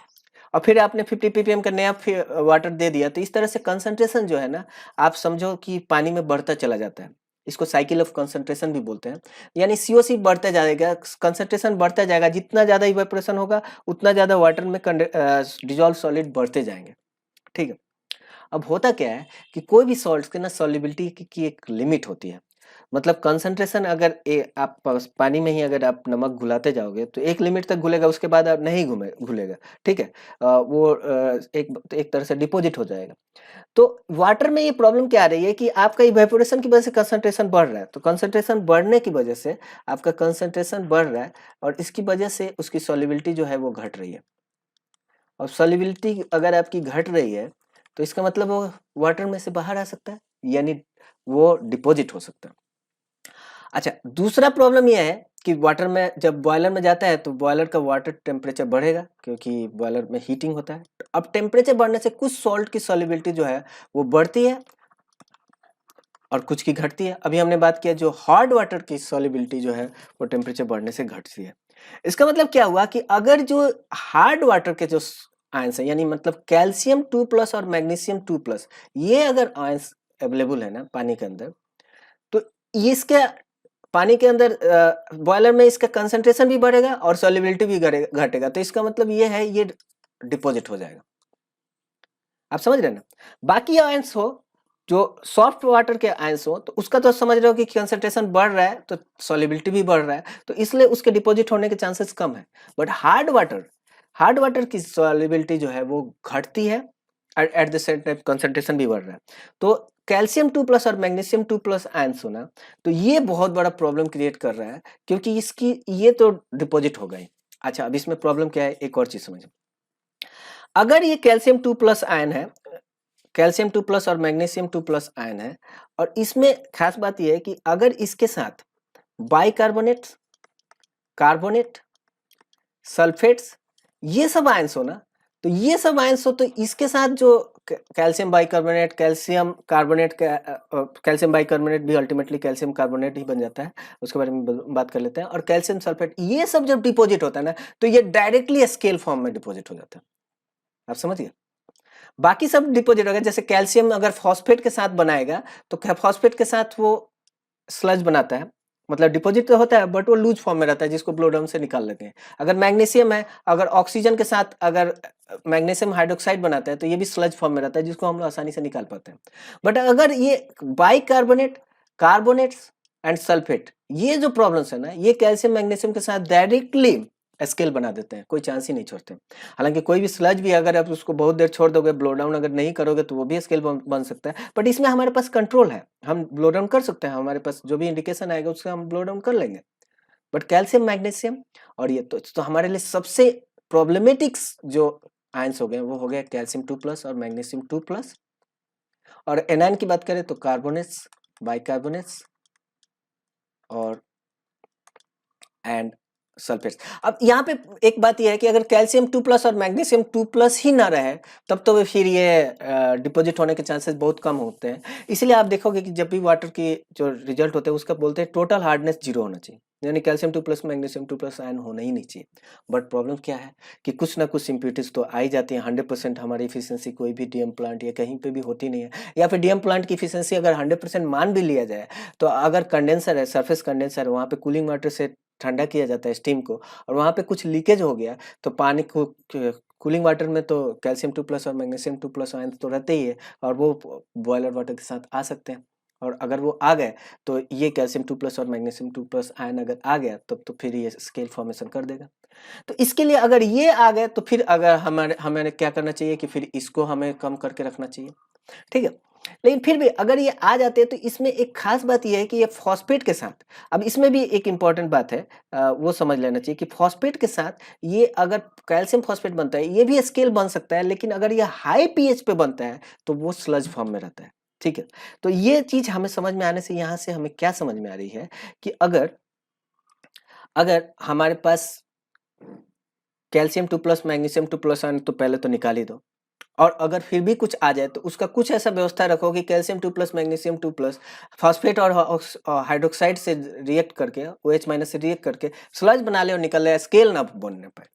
और फिर आपने 50 ppm का नया वाटर दे दिया। तो इस तरह से कंसंट्रेशन जो है ना, आप समझो कि पानी में बढ़ता चला जाता है। इसको साइकिल ऑफ कंसंट्रेशन भी बोलते हैं। यानी सीओसी बढ़ता जाएगा, कंसंट्रेशन बढ़ता जाएगा, जितना ज्यादा इवेपोरेशन होगा उतना ज्यादा वाटर में डिजॉल्व सॉलिड बढ़ते जाएंगे। ठीक है, अब होता क्या है कि कोई भी सॉल्ट्स के ना सॉल्युबिलिटी की एक लिमिट होती है। मतलब कंसंट्रेशन अगर आप पानी में ही अगर आप नमक घुलाते जाओगे तो एक लिमिट तक घुलेगा, उसके बाद आप नहीं घुलेगा। ठीक है, वो एक तरह से डिपॉजिट हो जाएगा। तो वाटर में ये प्रॉब्लम क्या आ रही है कि आपका इवेपोरेशन की वजह से कंसंट्रेशन बढ़ रहा है। तो कंसंट्रेशन बढ़ने की वजह से आपका कंसंट्रेशन बढ़ रहा है और इसकी वजह से उसकी सॉल्युबिलिटी जो है वो घट रही है। और सॉल्युबिलिटी अगर आपकी घट रही है तो इसका मतलब वो वाटर में से बाहर आ सकता है, यानी वो डिपॉजिट हो सकता है। अच्छा, दूसरा प्रॉब्लम यह है कि वाटर में जब बॉयलर में जाता है तो बॉयलर का वाटर टेम्परेचर बढ़ेगा क्योंकि बॉयलर में हीटिंग होता है। अब टेम्परेचर बढ़ने से कुछ सॉल्ट की सॉल्युबिलिटी जो है वो बढ़ती है और कुछ की घटती है। अभी हमने बात किया जो हार्ड वाटर की सॉल्युबिलिटी जो है वो टेम्परेचर बढ़ने से घटती है। इसका मतलब क्या हुआ कि अगर जो हार्ड वाटर के जो आयंस है, यानी मतलब कैल्शियम 2+ और मैग्नीशियम 2+, ये अगर आयंस अवेलेबल है ना पानी के अंदर, तो इसके पानी के अंदर बॉयलर में इसका कंसंट्रेशन भी बढ़ेगा और सॉल्युबिलिटी भी घटेगा। तो इसका मतलब ये है ये डिपॉजिट हो जाएगा। आप समझ रहे हैं ना? बाकी आयंस हो जो सॉफ्ट वाटर के आयंस हो तो उसका तो समझ रहे हो कि कंसंट्रेशन बढ़ रहा है तो सॉल्युबिलिटी भी बढ़ रहा है, तो इसलिए उसके डिपॉजिट होने के चांसेस कम है। बट हार्ड वाटर की सॉल्युबिलिटी जो है वो घटती है, at the same time concentration भी बढ़ रहा है। तो कैल्शियम 2+ और मैग्नीशियम 2+ आयंस होना, तो ये बहुत बड़ा प्रॉब्लम क्रिएट कर रहा है क्योंकि इसकी ये तो डिपॉजिट हो गई। अच्छा, अब इसमें प्रॉब्लम क्या है, एक और चीज समझो। अगर ये कैल्शियम 2+ आयन है, कैल्शियम 2+ और मैग्नीशियम 2+ आयन है, और इसमें खास बात यह है कि अगर इसके साथ बाइकार्बोनेट, कार्बोनेट, सल्फेट्स, ये सब आयंस हो ना, तो ये सब आयंस हो तो इसके साथ जो calcium bicarbonate, calcium carbonate, calcium bicarbonate भी अल्टीमेटली कैल्शियम कार्बोनेट ही बन जाता है, उसके बारे में बात कर लेते हैं। और कैल्शियम सल्फेट, ये सब जब डिपॉजिट होता है ना तो ये डायरेक्टली स्केल फॉर्म में डिपॉजिट हो जाता है। आप समझिए, बाकी सब डिपोजिट होगा, जैसे कैल्शियम अगर फॉस्फेट के साथ बनाएगा तो फॉस्फेट के साथ वो स्लज बनाता है, मतलब डिपॉजिट तो होता है बट वो लूज फॉर्म में रहता है जिसको ब्लो डाउन से निकाल लेते हैं। अगर मैग्नीशियम है, अगर ऑक्सीजन के साथ अगर मैग्नीशियम हाइड्रोक्साइड बनाता है तो ये भी स्लज फॉर्म में रहता है जिसको हम लोग आसानी से निकाल पाते हैं। बट अगर ये बाइकार्बोनेट, कार्बोनेट्स एंड सल्फेट, ये जो प्रॉब्लम्स है ना, ये कैल्शियम मैग्नीशियम के साथ डायरेक्टली स्केल बना देते हैं, कोई चांस ही नहीं छोड़ते। हालांकि कोई भी स्लज भी अगर आप उसको बहुत देर छोड़ दोगे, ब्लो डाउन अगर नहीं करोगे तो वो भी स्केल बन सकता है, बट इसमें हमारे पास कंट्रोल है, हम ब्लो डाउन कर सकते हैं, हमारे पास जो भी इंडिकेशन आएगा उससे हम ब्लो डाउन कर लेंगे। बट कैल्शियम मैग्नीशियम और ये तो हमारे लिए सबसे प्रॉब्लमेटिक जो आयंस हो गए वो हो गया कैल्शियम 2+ और मैग्नीशियम 2+। और एनायन की बात करें तो कार्बोनेट्स, बाइकार्बोनेट्स और एंड सल्फेट्स। अब यहाँ पे एक बात यह है कि अगर कैल्शियम 2+ और मैग्नीशियम 2+ ही ना रहे तब तो फिर ये डिपॉजिट होने के चांसेस बहुत कम होते हैं। इसलिए आप देखोगे कि जब भी वाटर की जो रिजल्ट होते हैं उसका बोलते हैं टोटल हार्डनेस 0 होना चाहिए, यानी कैल्शियम 2+ मैग्नीशियम 2+ आयन होना ही नहीं चाहिए। बट प्रॉब्लम क्या है कि कुछ ना कुछ इम्प्यूरिटीज तो आ ही जाती है। 100% हमारी इफिशियंसी कोई भी डीएम प्लांट या कहीं पे भी होती नहीं है, या फिर डीएम प्लांट की इफिशियंसी अगर 100% मान भी लिया जाए तो अगर कंडेंसर है, सरफेस कंडेंसर है, वहाँ पे कूलिंग वाटर से ठंडा किया जाता है स्टीम को, और वहाँ पे कुछ लीकेज हो गया तो पानी को कूलिंग वाटर में तो कैल्शियम 2+ और मैग्नीशियम 2+ आयन तो रहते ही है, और वो बॉयलर वाटर के साथ आ सकते हैं। और अगर वो आ गए तो ये कैल्शियम 2+ और मैग्नीशियम 2+ आयन अगर आ गया तब तो फिर ये स्केल फॉर्मेशन कर देगा। तो इसके लिए अगर ये आ गए तो फिर अगर हमें क्या करना चाहिए कि फिर इसको हमें कम करके रखना चाहिए, ठीक है। लेकिन फिर भी अगर ये आ जाते हैं तो इसमें एक खास बात ये है कि ये फॉस्फेट के साथ, अब इसमें भी एक इंपॉर्टेंट बात है, वो समझ लेना चाहिए कि फॉस्फेट के साथ ये अगर कैल्शियम फॉस्फेट बनता है ये भी स्केल बन सकता है, लेकिन अगर ये हाई पीएच पे बनता है तो वो स्लज फॉर्म में रहता है, ठीक है। तो ये चीज हमें समझ में आने से यहाँ से हमें क्या समझ में आ रही है कि अगर अगर हमारे पास कैल्शियम 2+ मैग्नीशियम 2+ आयन तो पहले तो निकाल ही दो, और अगर फिर भी कुछ आ जाए तो उसका कुछ ऐसा व्यवस्था रखो कि कैल्शियम 2+ मैग्नीशियम 2+ फॉस्फेट और हाइड्रोक्साइड से रिएक्ट करके, OH- से रिएक्ट करके स्लज बना ले और निकल ले, स्केल ना बनने पाए।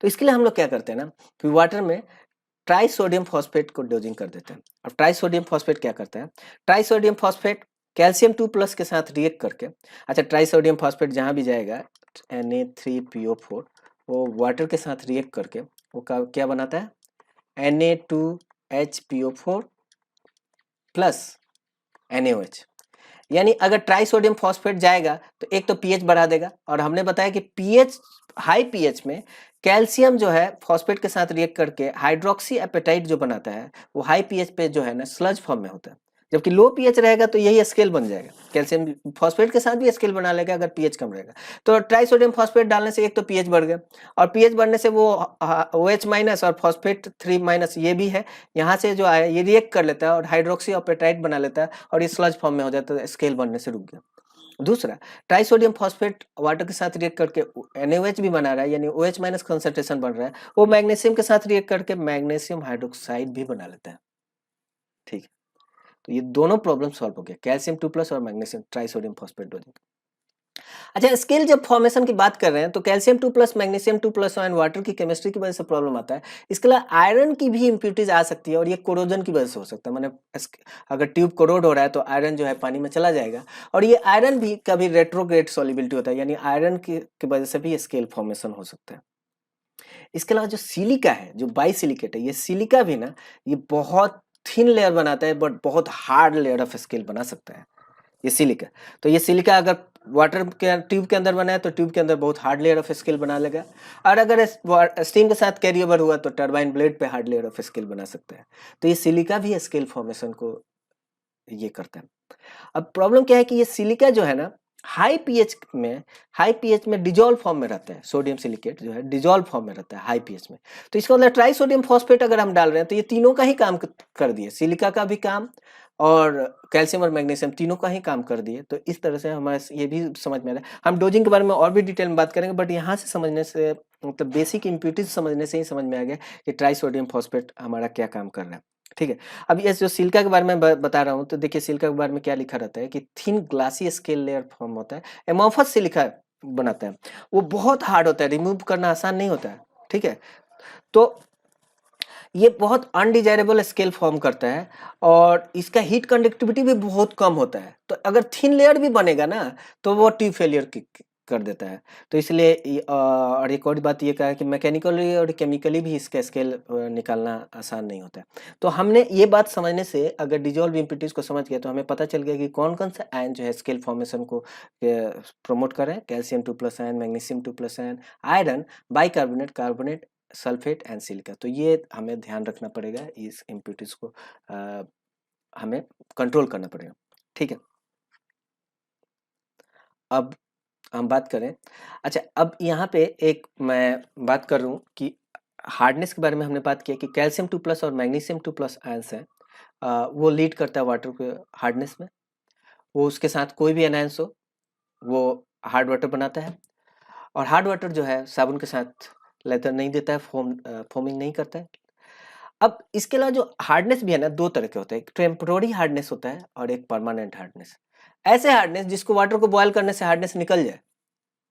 तो इसके लिए हम लोग क्या करते हैं ना कि वाटर में ट्राई सोडियम फॉस्फेट को डोजिंग कर देते हैं। अब ट्राई सोडियम फॉस्फेट क्या करता है, ट्राई सोडियम फॉस्फेट कैल्शियम 2+ के साथ रिएक्ट करके, अच्छा ट्राई सोडियम फॉस्फेट जहां भी जाएगा Na3PO4 वो वाटर के साथ रिएक्ट करके वो क्या बनाता है, Na2HPO4 प्लस NaOH। यानी अगर ट्राई सोडियम फॉस्फेट जाएगा तो एक तो पीएच बढ़ा देगा, और हमने बताया कि पीएच, हाई पीएच में कैल्शियम जो है फॉस्फेट के साथ रिएक्ट करके हाइड्रोक्सी एपेटाइट जो बनाता है वो हाई पीएच पे जो है ना स्लज फॉर्म में होता है, जबकि लो पीएच रहेगा तो यही स्केल बन जाएगा, कैल्शियम फॉस्फेट के साथ भी स्केल बना लेगा अगर पीएच कम रहेगा। तो ट्राई सोडियम फॉस्फेट डालने से एक तो पीएच बढ़ गया, और पीएच बढ़ने से वो OH- और फॉस्फेट 3- ये भी है, यहाँ से जो आया ये रिएक्ट कर लेता है और हाइड्रोक्सी एपेटाइट बना लेता है और ये स्लज फॉर्म में हो जाता है, स्केल बनने से रुक गया। दूसरा, ट्राइसोडियम फॉस्फेट वाटर के साथ रिएक्ट करके NaOH भी बना रहा है, यानी OH- कंसंट्रेशन बन रहा है, वो मैग्नीशियम के साथ रिएक्ट करके मैग्नीशियम हाइड्रोक्साइड भी बना लेता है, ठीक है। तो ये दोनों प्रॉब्लम सॉल्व हो गया, कैल्शियम 2+ और मैग्नीशियम ट्राइसोडियम फॉस्फेट डोजिंग। अच्छा, स्केल जब फॉर्मेशन की बात कर रहे हैं तो कैल्शियम 2+ मैग्नीशियम 2+ और वाटर की केमिस्ट्री की वजह से प्रॉब्लम आता है। इसके अलावा आयरन की भी इम्प्यूरिटीज आ सकती है और ये कोरोजन की वजह से हो सकता है, मैंने अगर ट्यूब कोरोड हो रहा है तो आयरन जो है पानी में चला जाएगा, और ये आयरन भी कभी रेट्रोग्रेड सॉल्युबिलिटी होता है, यानी आयरन की वजह से भी स्केल फॉर्मेशन हो सकता है। इसके अलावा जो सिलिका है, जो बाइसिलिकेट है, ये सिलिका भी ना ये बहुत थिन लेयर बनाता है बट बहुत हार्ड लेयर ऑफ स्केल बना सकता है ये सिलिका। तो ये सिलिका अगर वाटर के ट्यूब के अंदर बना है तो ट्यूब के अंदर बहुत हार्ड लेयर ऑफ स्केल बना लेगा, और अगर स्टीम के साथ कैरी ओवर हुआ तो टरबाइन ब्लेड पे हार्ड लेयर ऑफ स्केल बना सकता है। तो ये सिलिका भी स्केल फॉर्मेशन को ये करता है। अब प्रॉब्लम क्या है कि ये सिलिका जो है ना हाई पीएच में डिजोल्व फॉर्म में रहता है, सोडियम सिलिकेट जो है डिजोल्व फॉर्म में रहता है हाई पीएच में। तो इसका मतलब ट्राई सोडियम फॉस्फेट अगर हम डाल रहे हैं तो ये तीनों का ही काम कर दिए, सिलिका का भी काम और कैल्शियम और मैग्नीशियम तीनों का ही काम कर दिए। तो इस तरह से हमारे ये भी समझ में आ रहा है। हम डोजिंग के बारे में और भी डिटेल में बात करेंगे, बट यहाँ से समझने से मतलब बेसिक इम्प्यूरिटीज समझने से ही समझ में आ गया कि ट्राई सोडियम फॉस्फेट हमारा क्या काम कर रहा है, ठीक है। अब ये जो सिलिका के बारे में बता रहा हूँ तो देखिए सिलिका के बारे में क्या लिखा रहता है कि thin glassy scale layer form होता है, एमोफस सिलिका बनाता है, वो बहुत हार्ड होता है, रिमूव करना आसान नहीं होता है, ठीक है। तो ये बहुत अनडिजायरेबल स्केल फॉर्म करता है और इसका हीट कंडक्टिविटी भी बहुत कम होता है। तो अगर थिन लेयर भी बनेगा ना तो वो ट्यूब फेलियर कर देता है। तो इसलिए और एक और बात ये कहा है कि मैकेनिकली और केमिकली भी इसका स्केल निकालना आसान नहीं होता है। तो हमने ये बात समझने से अगर डिजोल्व इम्प्योरिटीज को समझ गए तो हमें पता चल गया कि कौन कौन सा आयन जो है स्केल फॉर्मेशन को प्रमोट कर रहे हैं। Calcium 2+ ion, magnesium 2+ ion, iron, bicarbonate, carbonate, sulphate and silica. तो ये हमें ध्यान रखना पड़ेगा, इस इम्प्योरिटीज को हमें कंट्रोल करना पड़ेगा। ठीक है, अब हम बात करें, अच्छा अब यहाँ पे एक मैं बात कर रहा हूँ कि हार्डनेस के बारे में हमने बात किया कि कैल्शियम 2+ और मैग्नीशियम 2+ आयंस है, वो लीड करता है वाटर के हार्डनेस में। वो उसके साथ कोई भी एनहांस हो वो हार्ड वाटर बनाता है, और हार्ड वाटर जो है साबुन के साथ लेदर नहीं देता है, फोमिंग नहीं करता है। अब इसके अलावा जो हार्डनेस भी है ना, दो तरह के होते हैं, एक टेम्पररी हार्डनेस होता है और एक परमानेंट हार्डनेस। ऐसे हार्डनेस जिसको वाटर को बॉयल करने से हार्डनेस निकल जाए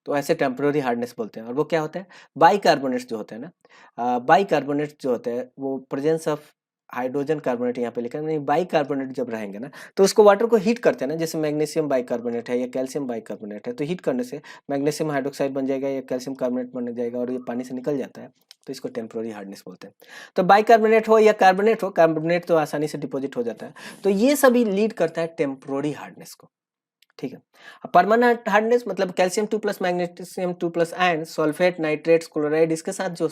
तो ऐसे टेम्पररी हार्डनेस बोलते हैं। और वो क्या होता है, बाइकार्बोनेट्स जो होते हैं ना, बाइकार्बोनेट्स जो होते हैं वो प्रेजेंस ऑफ हाइड्रोजन कार्बोनेट यहाँ पे लिखा है, नहीं बाइकार्बोनेट जब रहेंगे ना तो उसको वाटर को हीट करते हैं ना, जैसे मैग्नीशियम बाइकार्बोनेट है या कैल्शियम बाइकार्बोनेट है, तो हीट करने से मैग्नीशियम हाइड्रोक्साइड बन जाएगा या कैल्शियम कार्बोनेट बन जाएगा और ये पानी से निकल जाता है, तो इसको टेम्पररी हार्डनेस बोलते हैं। तो बाइकार्बोनेट हो या कार्बोनेट हो, कार्बोनेट तो आसानी से डिपोजिट हो जाता है, तो ये सभी लीड करता है टेम्पररी हार्डनेस को। ठीक है, परमानेंट हार्डनेस मतलब calcium 2+, magnesium 2+ ion, sulphate, nitrates, chloride इसके साथ जो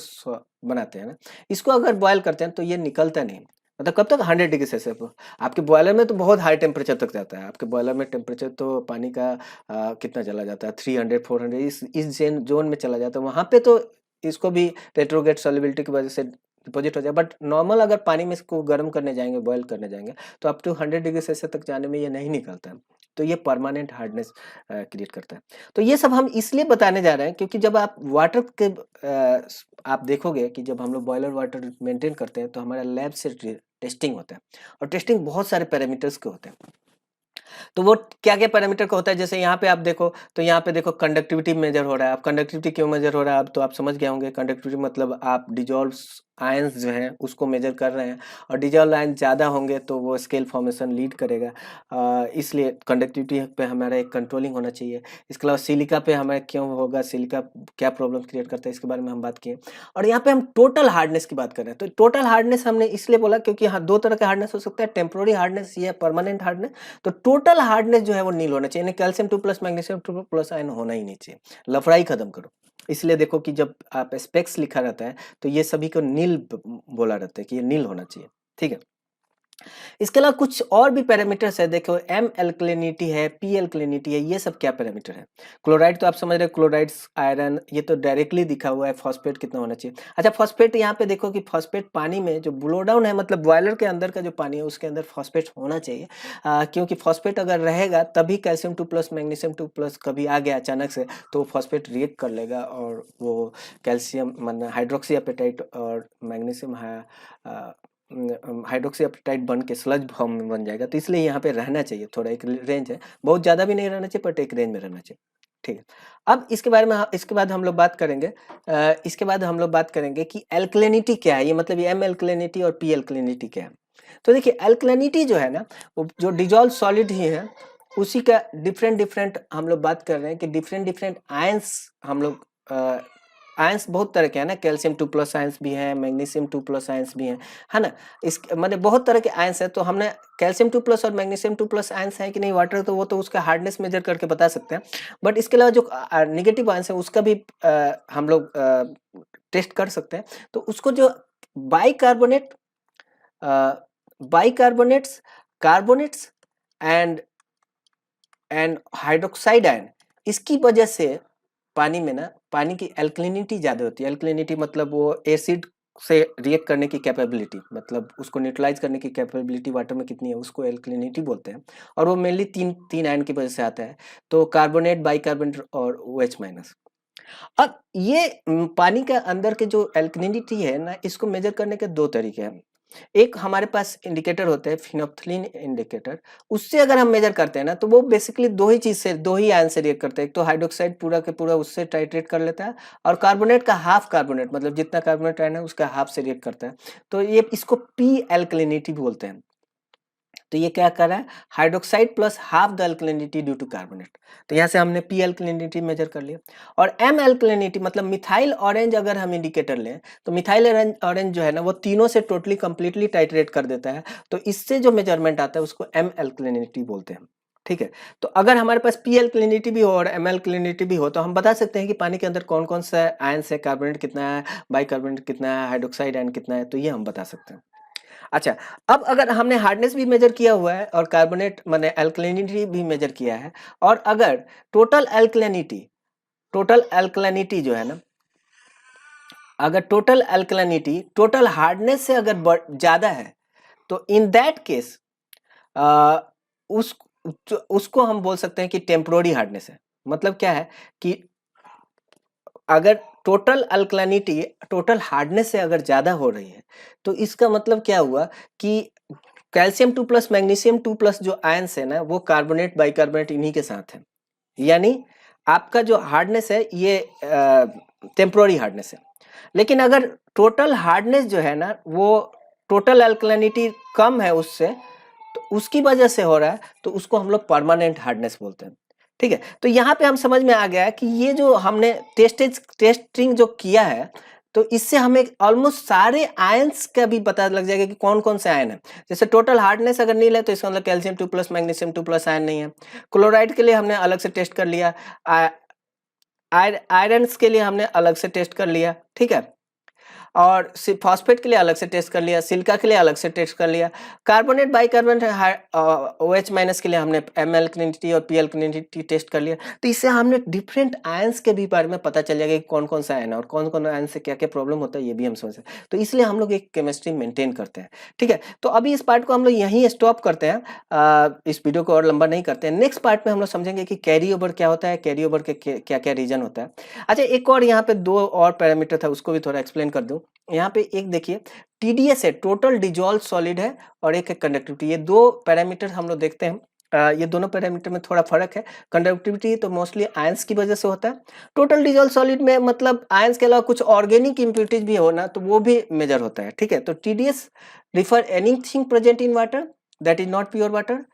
बनाते हैं ना, इसको अगर बॉयल करते हैं तो ये निकलता नहीं। मतलब कब तक, 100 डिग्री सेल्सियस पर। आपके बॉयलर में तो बहुत हाई टेम्परेचर तक जाता है, आपके बॉयलर में टेम्परेचर तो पानी का कितना चला जाता है, 300 400 इस जोन में चला जाता है। वहां पे तो इसको भी रेट्रोगेट सॉल्युबिलिटी की वजह से डिपोजिट हो जाए, बट नॉर्मल अगर पानी में इसको गर्म करने जाएंगे, बॉयल करने जाएंगे, तो अप टू 100 डिग्री सेल्सियस तक जाने में ये नहीं निकलता है। तो ये परमानेंट हार्डनेस क्रिएट करता है। तो ये सब हम इसलिए बताने जा रहे हैं क्योंकि जब आप वाटर के आप देखोगे कि जब हम लोग बॉयलर वाटर मेंटेन करते हैं तो हमारा लैब से टेस्टिंग होता है, और टेस्टिंग बहुत सारे पैरामीटर्स के होते हैं। तो वो क्या क्या पैरामीटर का होता है, जैसे यहाँ पे आप देखो तो यहाँ पे देखो कंडक्टिविटी मेजर हो रहा है। अब कंडक्टिविटी क्यों मेजर हो रहा है, अब तो आप समझ गए होंगे। कंडक्टिविटी मतलब आप डिजोल्व आयंस जो हैं उसको मेजर कर रहे हैं, और डिजोल्व आयंस ज़्यादा होंगे तो वो स्केल फॉर्मेशन लीड करेगा, इसलिए कंडक्टिविटी पे हमारा एक कंट्रोलिंग होना चाहिए। इसके अलावा सिलिका पे हमें क्यों होगा, सिलिका क्या प्रॉब्लम क्रिएट करता है, इसके बारे में हम बात किए। और यहाँ पे हम टोटल हार्डनेस की बात कर रहे हैं। तो टोटल हार्डनेस हमने इसलिए बोला क्योंकि यहाँ दो तरह का हार्डनेस हो सकता है, टेम्पोररी हार्डनेस या परमानेंट हार्डनेस। तो टोटल हार्डनेस जो है वो नील होना चाहिए, यानी कैल्शियम 2+, मैग्नीशियम 2+ आयन होना ही नहीं चाहिए। लफड़ाई खत्म करो। इसलिए देखो कि जब आप स्पेक्स लिखा रहता है तो ये सभी को नील बोला रहता है कि ये नील होना चाहिए। ठीक है, इसके अलावा कुछ और भी पैरामीटर्स है, देखो एम एल्कलिनिटी है, पी एल्कलिनिटी है, ये सब क्या पैरामीटर है। क्लोराइड तो आप समझ रहे हो, क्लोराइड्स, आयरन, ये तो डायरेक्टली दिखा हुआ है। फॉस्फेट कितना होना चाहिए। अच्छा फॉस्फेट यहाँ पे देखो कि फॉस्फेट पानी में जो ब्लो डाउन है, मतलब बॉयलर के अंदर का जो पानी है उसके अंदर फॉस्फेट होना चाहिए, क्योंकि फॉस्फेट अगर रहेगा तभी कैल्शियम 2+, मैग्नीशियम 2+ कभी आ गया अचानक से तो फॉस्फेट रिएक्ट कर लेगा और वो कैल्शियम मतलब हाइड्रोक्सी एपेटाइट और मैग्नीशियम हाइड्रोक्सी एपेटाइट बन के स्लज फॉर्म में बन जाएगा। तो इसलिए यहाँ पे रहना चाहिए, थोड़ा एक रेंज है, बहुत ज़्यादा भी नहीं रहना चाहिए बट एक रेंज में रहना चाहिए। ठीक है, अब इसके बारे में इसके बाद हम लोग बात करेंगे, इसके बाद हम लोग बात करेंगे कि एल्कलिनिटी क्या है। ये मतलब ये एम एल्कलिनिटी और पी एल्कलिनिटी क्या है। तो देखिए एल्कलिनिटी जो है ना, वो जो डिजोल्व सॉलिड ही है उसी का डिफरेंट डिफरेंट हम लोग बात कर रहे हैं कि डिफरेंट डिफरेंट आयंस हम लोग आयंस बहुत तरह के हैं ना, कैल्शियम 2+ आयंस भी हैं, मैग्नीशियम 2+ आयंस भी हैं, है ना। इस मतलब बहुत तरह के आयंस हैं। तो हमने कैल्शियम 2+ और मैग्नीशियम 2+ आयंस हैं कि नहीं वाटर, तो वो तो उसका हार्डनेस मेजर करके बता सकते हैं। बट इसके अलावा जो निगेटिव आयंस है उसका भी हम लोग टेस्ट कर सकते हैं। तो उसको जो bicarbonate, bicarbonates, carbonates and hydroxide ion, इसकी वजह से पानी में ना, पानी की एल्कलिनिटी ज़्यादा होती है। एल्कलिनिटी मतलब वो एसिड से रिएक्ट करने की कैपेबिलिटी, मतलब उसको न्यूट्रलाइज करने की कैपेबिलिटी वाटर में कितनी है उसको एल्कलिनिटी बोलते हैं। और वो मेनली तीन आयन की वजह से आता है, तो कार्बोनेट, बाइकार्बोनेट और OH-। अब ये पानी के अंदर के जो एल्कलिनिटी है ना, इसको मेजर करने के दो तरीके हैं। एक हमारे पास इंडिकेटर होते हैं फिनोप्थलीन इंडिकेटर, उससे अगर हम मेजर करते हैं ना तो वो बेसिकली दो ही आयन से रिएक्ट करते हैं। एक तो हाइड्रोक्साइड पूरा के पूरा उससे टाइट्रेट कर लेता है, और कार्बोनेट का हाफ कार्बोनेट, मतलब जितना कार्बोनेट आयन है उसका हाफ से रिएक्ट करता है। तो ये इसको पी एल्कलिनिटी बोलते हैं। तो ये क्या कर रहा है, hydroxide plus half the alkalinity due to carbonate. तो यहाँ से हमने पी अल्कलिनिटी मेजर कर लिया। और एम अल्कलिनिटी मतलब मिथाइल ऑरेंज अगर हम इंडिकेटर लें तो मिथाइल ऑरेंज जो है ना वो तीनों से टोटली कंप्लीटली टाइट्रेट कर देता है। तो इससे जो मेजरमेंट आता है उसको एम अल्कलिनिटी बोलते हैं। ठीक है, तो अगर हमारे पास पी अल्कलिनिटी भी हो और एम अल्कलिनिटी भी हो तो हम बता सकते हैं कि पानी के अंदर कौन कौन सा आयन है, कार्बोनेट कितना है, बाइकार्बोनेट कितना है, हाइड्रोक्साइड आयन कितना है, तो ये हम बता सकते हैं। अच्छा, अब अगर हमने हार्डनेस भी मेजर किया हुआ है और कार्बोनेट माने अल्कलिनिटी भी मेजर किया है, और अगर टोटल अल्कलिनिटी जो है ना, अगर टोटल हार्डनेस से अगर ज्यादा है तो इन दैट केस उस उसको हम बोल सकते हैं कि टेम्पोररी हार्डनेस है। मतलब क्या है कि अगर टोटल हार्डनेस से अगर ज्यादा हो रही है तो इसका मतलब क्या हुआ कि कैल्शियम 2 प्लस मैग्नीशियम 2 प्लस जो आयंस है ना वो कार्बोनेट बाइकार्बोनेट इन्हीं के साथ है, यानी आपका जो हार्डनेस है ये टेम्पोररी हार्डनेस है। लेकिन अगर टोटल हार्डनेस जो है ना वो टोटल अल्कलिनिटी कम है उससे, तो उसकी वजह से हो रहा है, तो उसको हम लोग परमानेंट हार्डनेस बोलते हैं। ठीक है, तो यहाँ पे हम समझ में आ गया कि ये जो हमने टेस्टिंग जो किया है तो इससे हमें ऑलमोस्ट सारे आयंस का भी पता लग जाएगा कि कौन कौन से आयन है। जैसे टोटल हार्डनेस अगर नील है तो इसका मतलब calcium 2 plus magnesium 2 plus ion नहीं है। क्लोराइड के लिए हमने अलग से टेस्ट कर लिया, आयरन्स के लिए हमने अलग से टेस्ट कर लिया। ठीक है, और फॉस्फेट के लिए अलग से टेस्ट कर लिया, सिलिका के लिए अलग से टेस्ट कर लिया, कार्बोनेट बाइकार्बोनेट OH माइनस के लिए हमने एम अल्कलिनिटी और पी अल्कलिनिटी टेस्ट कर लिया। तो इससे हमने डिफरेंट आयंस के भी बारे में पता चल जाएगा कि कौन कौन सा आयन है और कौन कौन आयन से क्या क्या प्रॉब्लम होता है, ये भी हम समझ सकते हैं। तो इसलिए हम लोग एक केमिस्ट्री मेंटेन करते हैं। ठीक है, तो अभी इस पार्ट को हम लोग यहीं स्टॉप करते हैं, इस वीडियो को और लंबा नहीं करते हैं। नेक्स्ट पार्ट में हम लोग समझेंगे कि कैरी ओवर क्या होता है, कैरी ओवर के क्या क्या रीजन होता है। अच्छा, एक और यहाँ पे दो और पैरामीटर था, उसको भी थोड़ा एक्सप्लेन कर दूं। यहाँ पे एक देखिए TDS है, टोटल डिजॉल्व सॉलिड है, और एक है कंडक्टिविटी। ये दो पैरामीटर हम लोग देखते हैं। ये दोनों पैरामीटर में थोड़ा फर्क है। कंडक्टिविटी तो मोस्टली आयंस की वजह से होता है। टोटल डिजॉल्व सॉलिड में मतलब आयंस के अलावा कुछ ऑर्गेनिक इम्प्योरिटीज भी हो ना तो वो भी मेजर होता है। ठीक है, तो TDS refer anything present in water that is not pure water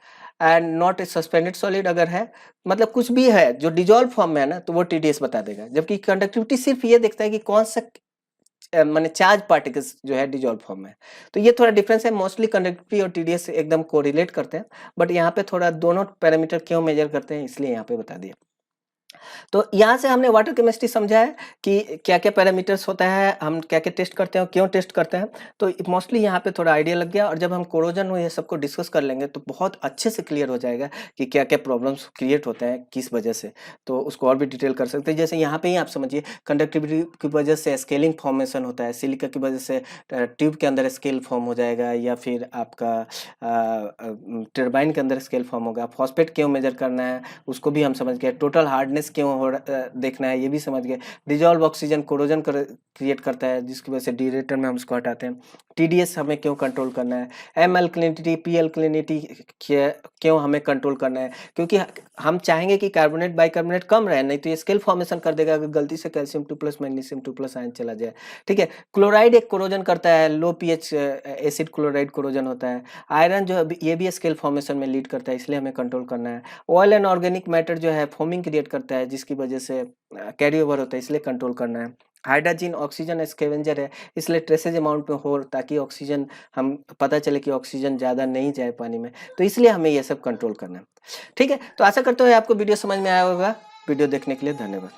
and not a suspended solid. अगर है मतलब कुछ भी है जो डिजॉल्व फॉर्म में है ना तो वो TDS बता देगा। जबकि कंडक्टिविटी सिर्फ ये देखता है कि कौन सा माने चार्ज पार्टिकल्स जो है डिजॉल्व फॉर्म में। तो ये थोड़ा डिफरेंस है। मोस्टली कंडक्टिविटी और TDS एकदम कोरिलेट करते हैं, बट यहाँ पे थोड़ा दोनों पैरामीटर क्यों मेजर करते हैं इसलिए यहाँ पे बता दिया। तो यहाँ से हमने वाटर केमिस्ट्री समझा है कि क्या क्या पैरामीटर्स होता है, हम क्या क्या टेस्ट करते हैं, क्यों टेस्ट करते हैं। तो मोस्टली यहाँ पे थोड़ा आइडिया लग गया, और जब हम कोरोजन ये सबको डिस्कस कर लेंगे तो बहुत अच्छे से क्लियर हो जाएगा कि क्या क्या प्रॉब्लम्स क्रिएट होते हैं किस वजह से। तो उसको और भी डिटेल कर सकते हैं। जैसे यहाँ पे ही आप समझिए कंडक्टिविटी की वजह से स्केलिंग फॉर्मेशन होता है, सिलिका की वजह से ट्यूब के अंदर स्केल फॉर्म हो जाएगा, या फिर आपका टर्बाइन के अंदर स्केल फॉर्म होगा। फॉस्फेट क्यों मेजर करना है उसको भी हम समझ गए। टोटल हार्डनेस क्यों देखना है ये भी समझ गए। डिजॉल्व ऑक्सीजन कोरोजन क्रिएट करता है जिसकी वजह से डी-रेटर में हम उसको हटाते हैं। TDS हमें क्यों कंट्रोल करना है, एम अल्कलिनिटी पी अल्कलिनिटी क्यों हमें कंट्रोल करना है, क्योंकि हम चाहेंगे कि कार्बोनेट बाइकार्बोनेट कम रहे, नहीं तो ये स्केल फॉर्मेशन कर देगा अगर गलती से calcium 2 plus magnesium 2 plus ion चला जाए। ठीक है, क्लोराइड एक कोरोजन करता है, लो पीएच एसिड क्लोराइड कोरोजन होता है। आयरन जो है ये भी स्केल फॉर्मेशन में लीड करता है, इसलिए हमें कंट्रोल करना है। ऑयल एंड ऑर्गेनिक मैटर जो है फोमिंग क्रिएट करता है जिसकी वजह से कैरी ओवर होता है, इसलिए कंट्रोल करना है। हाइड्रोजन ऑक्सीजन स्कैवेंजर है, इसलिए ट्रेसेज अमाउंट में हो ताकि ऑक्सीजन हम पता चले कि ऑक्सीजन ज़्यादा नहीं जाए पानी में, तो इसलिए हमें ये सब कंट्रोल करना है। ठीक है, तो आशा करते हो आपको वीडियो समझ में आया होगा। वीडियो देखने के लिए धन्यवाद।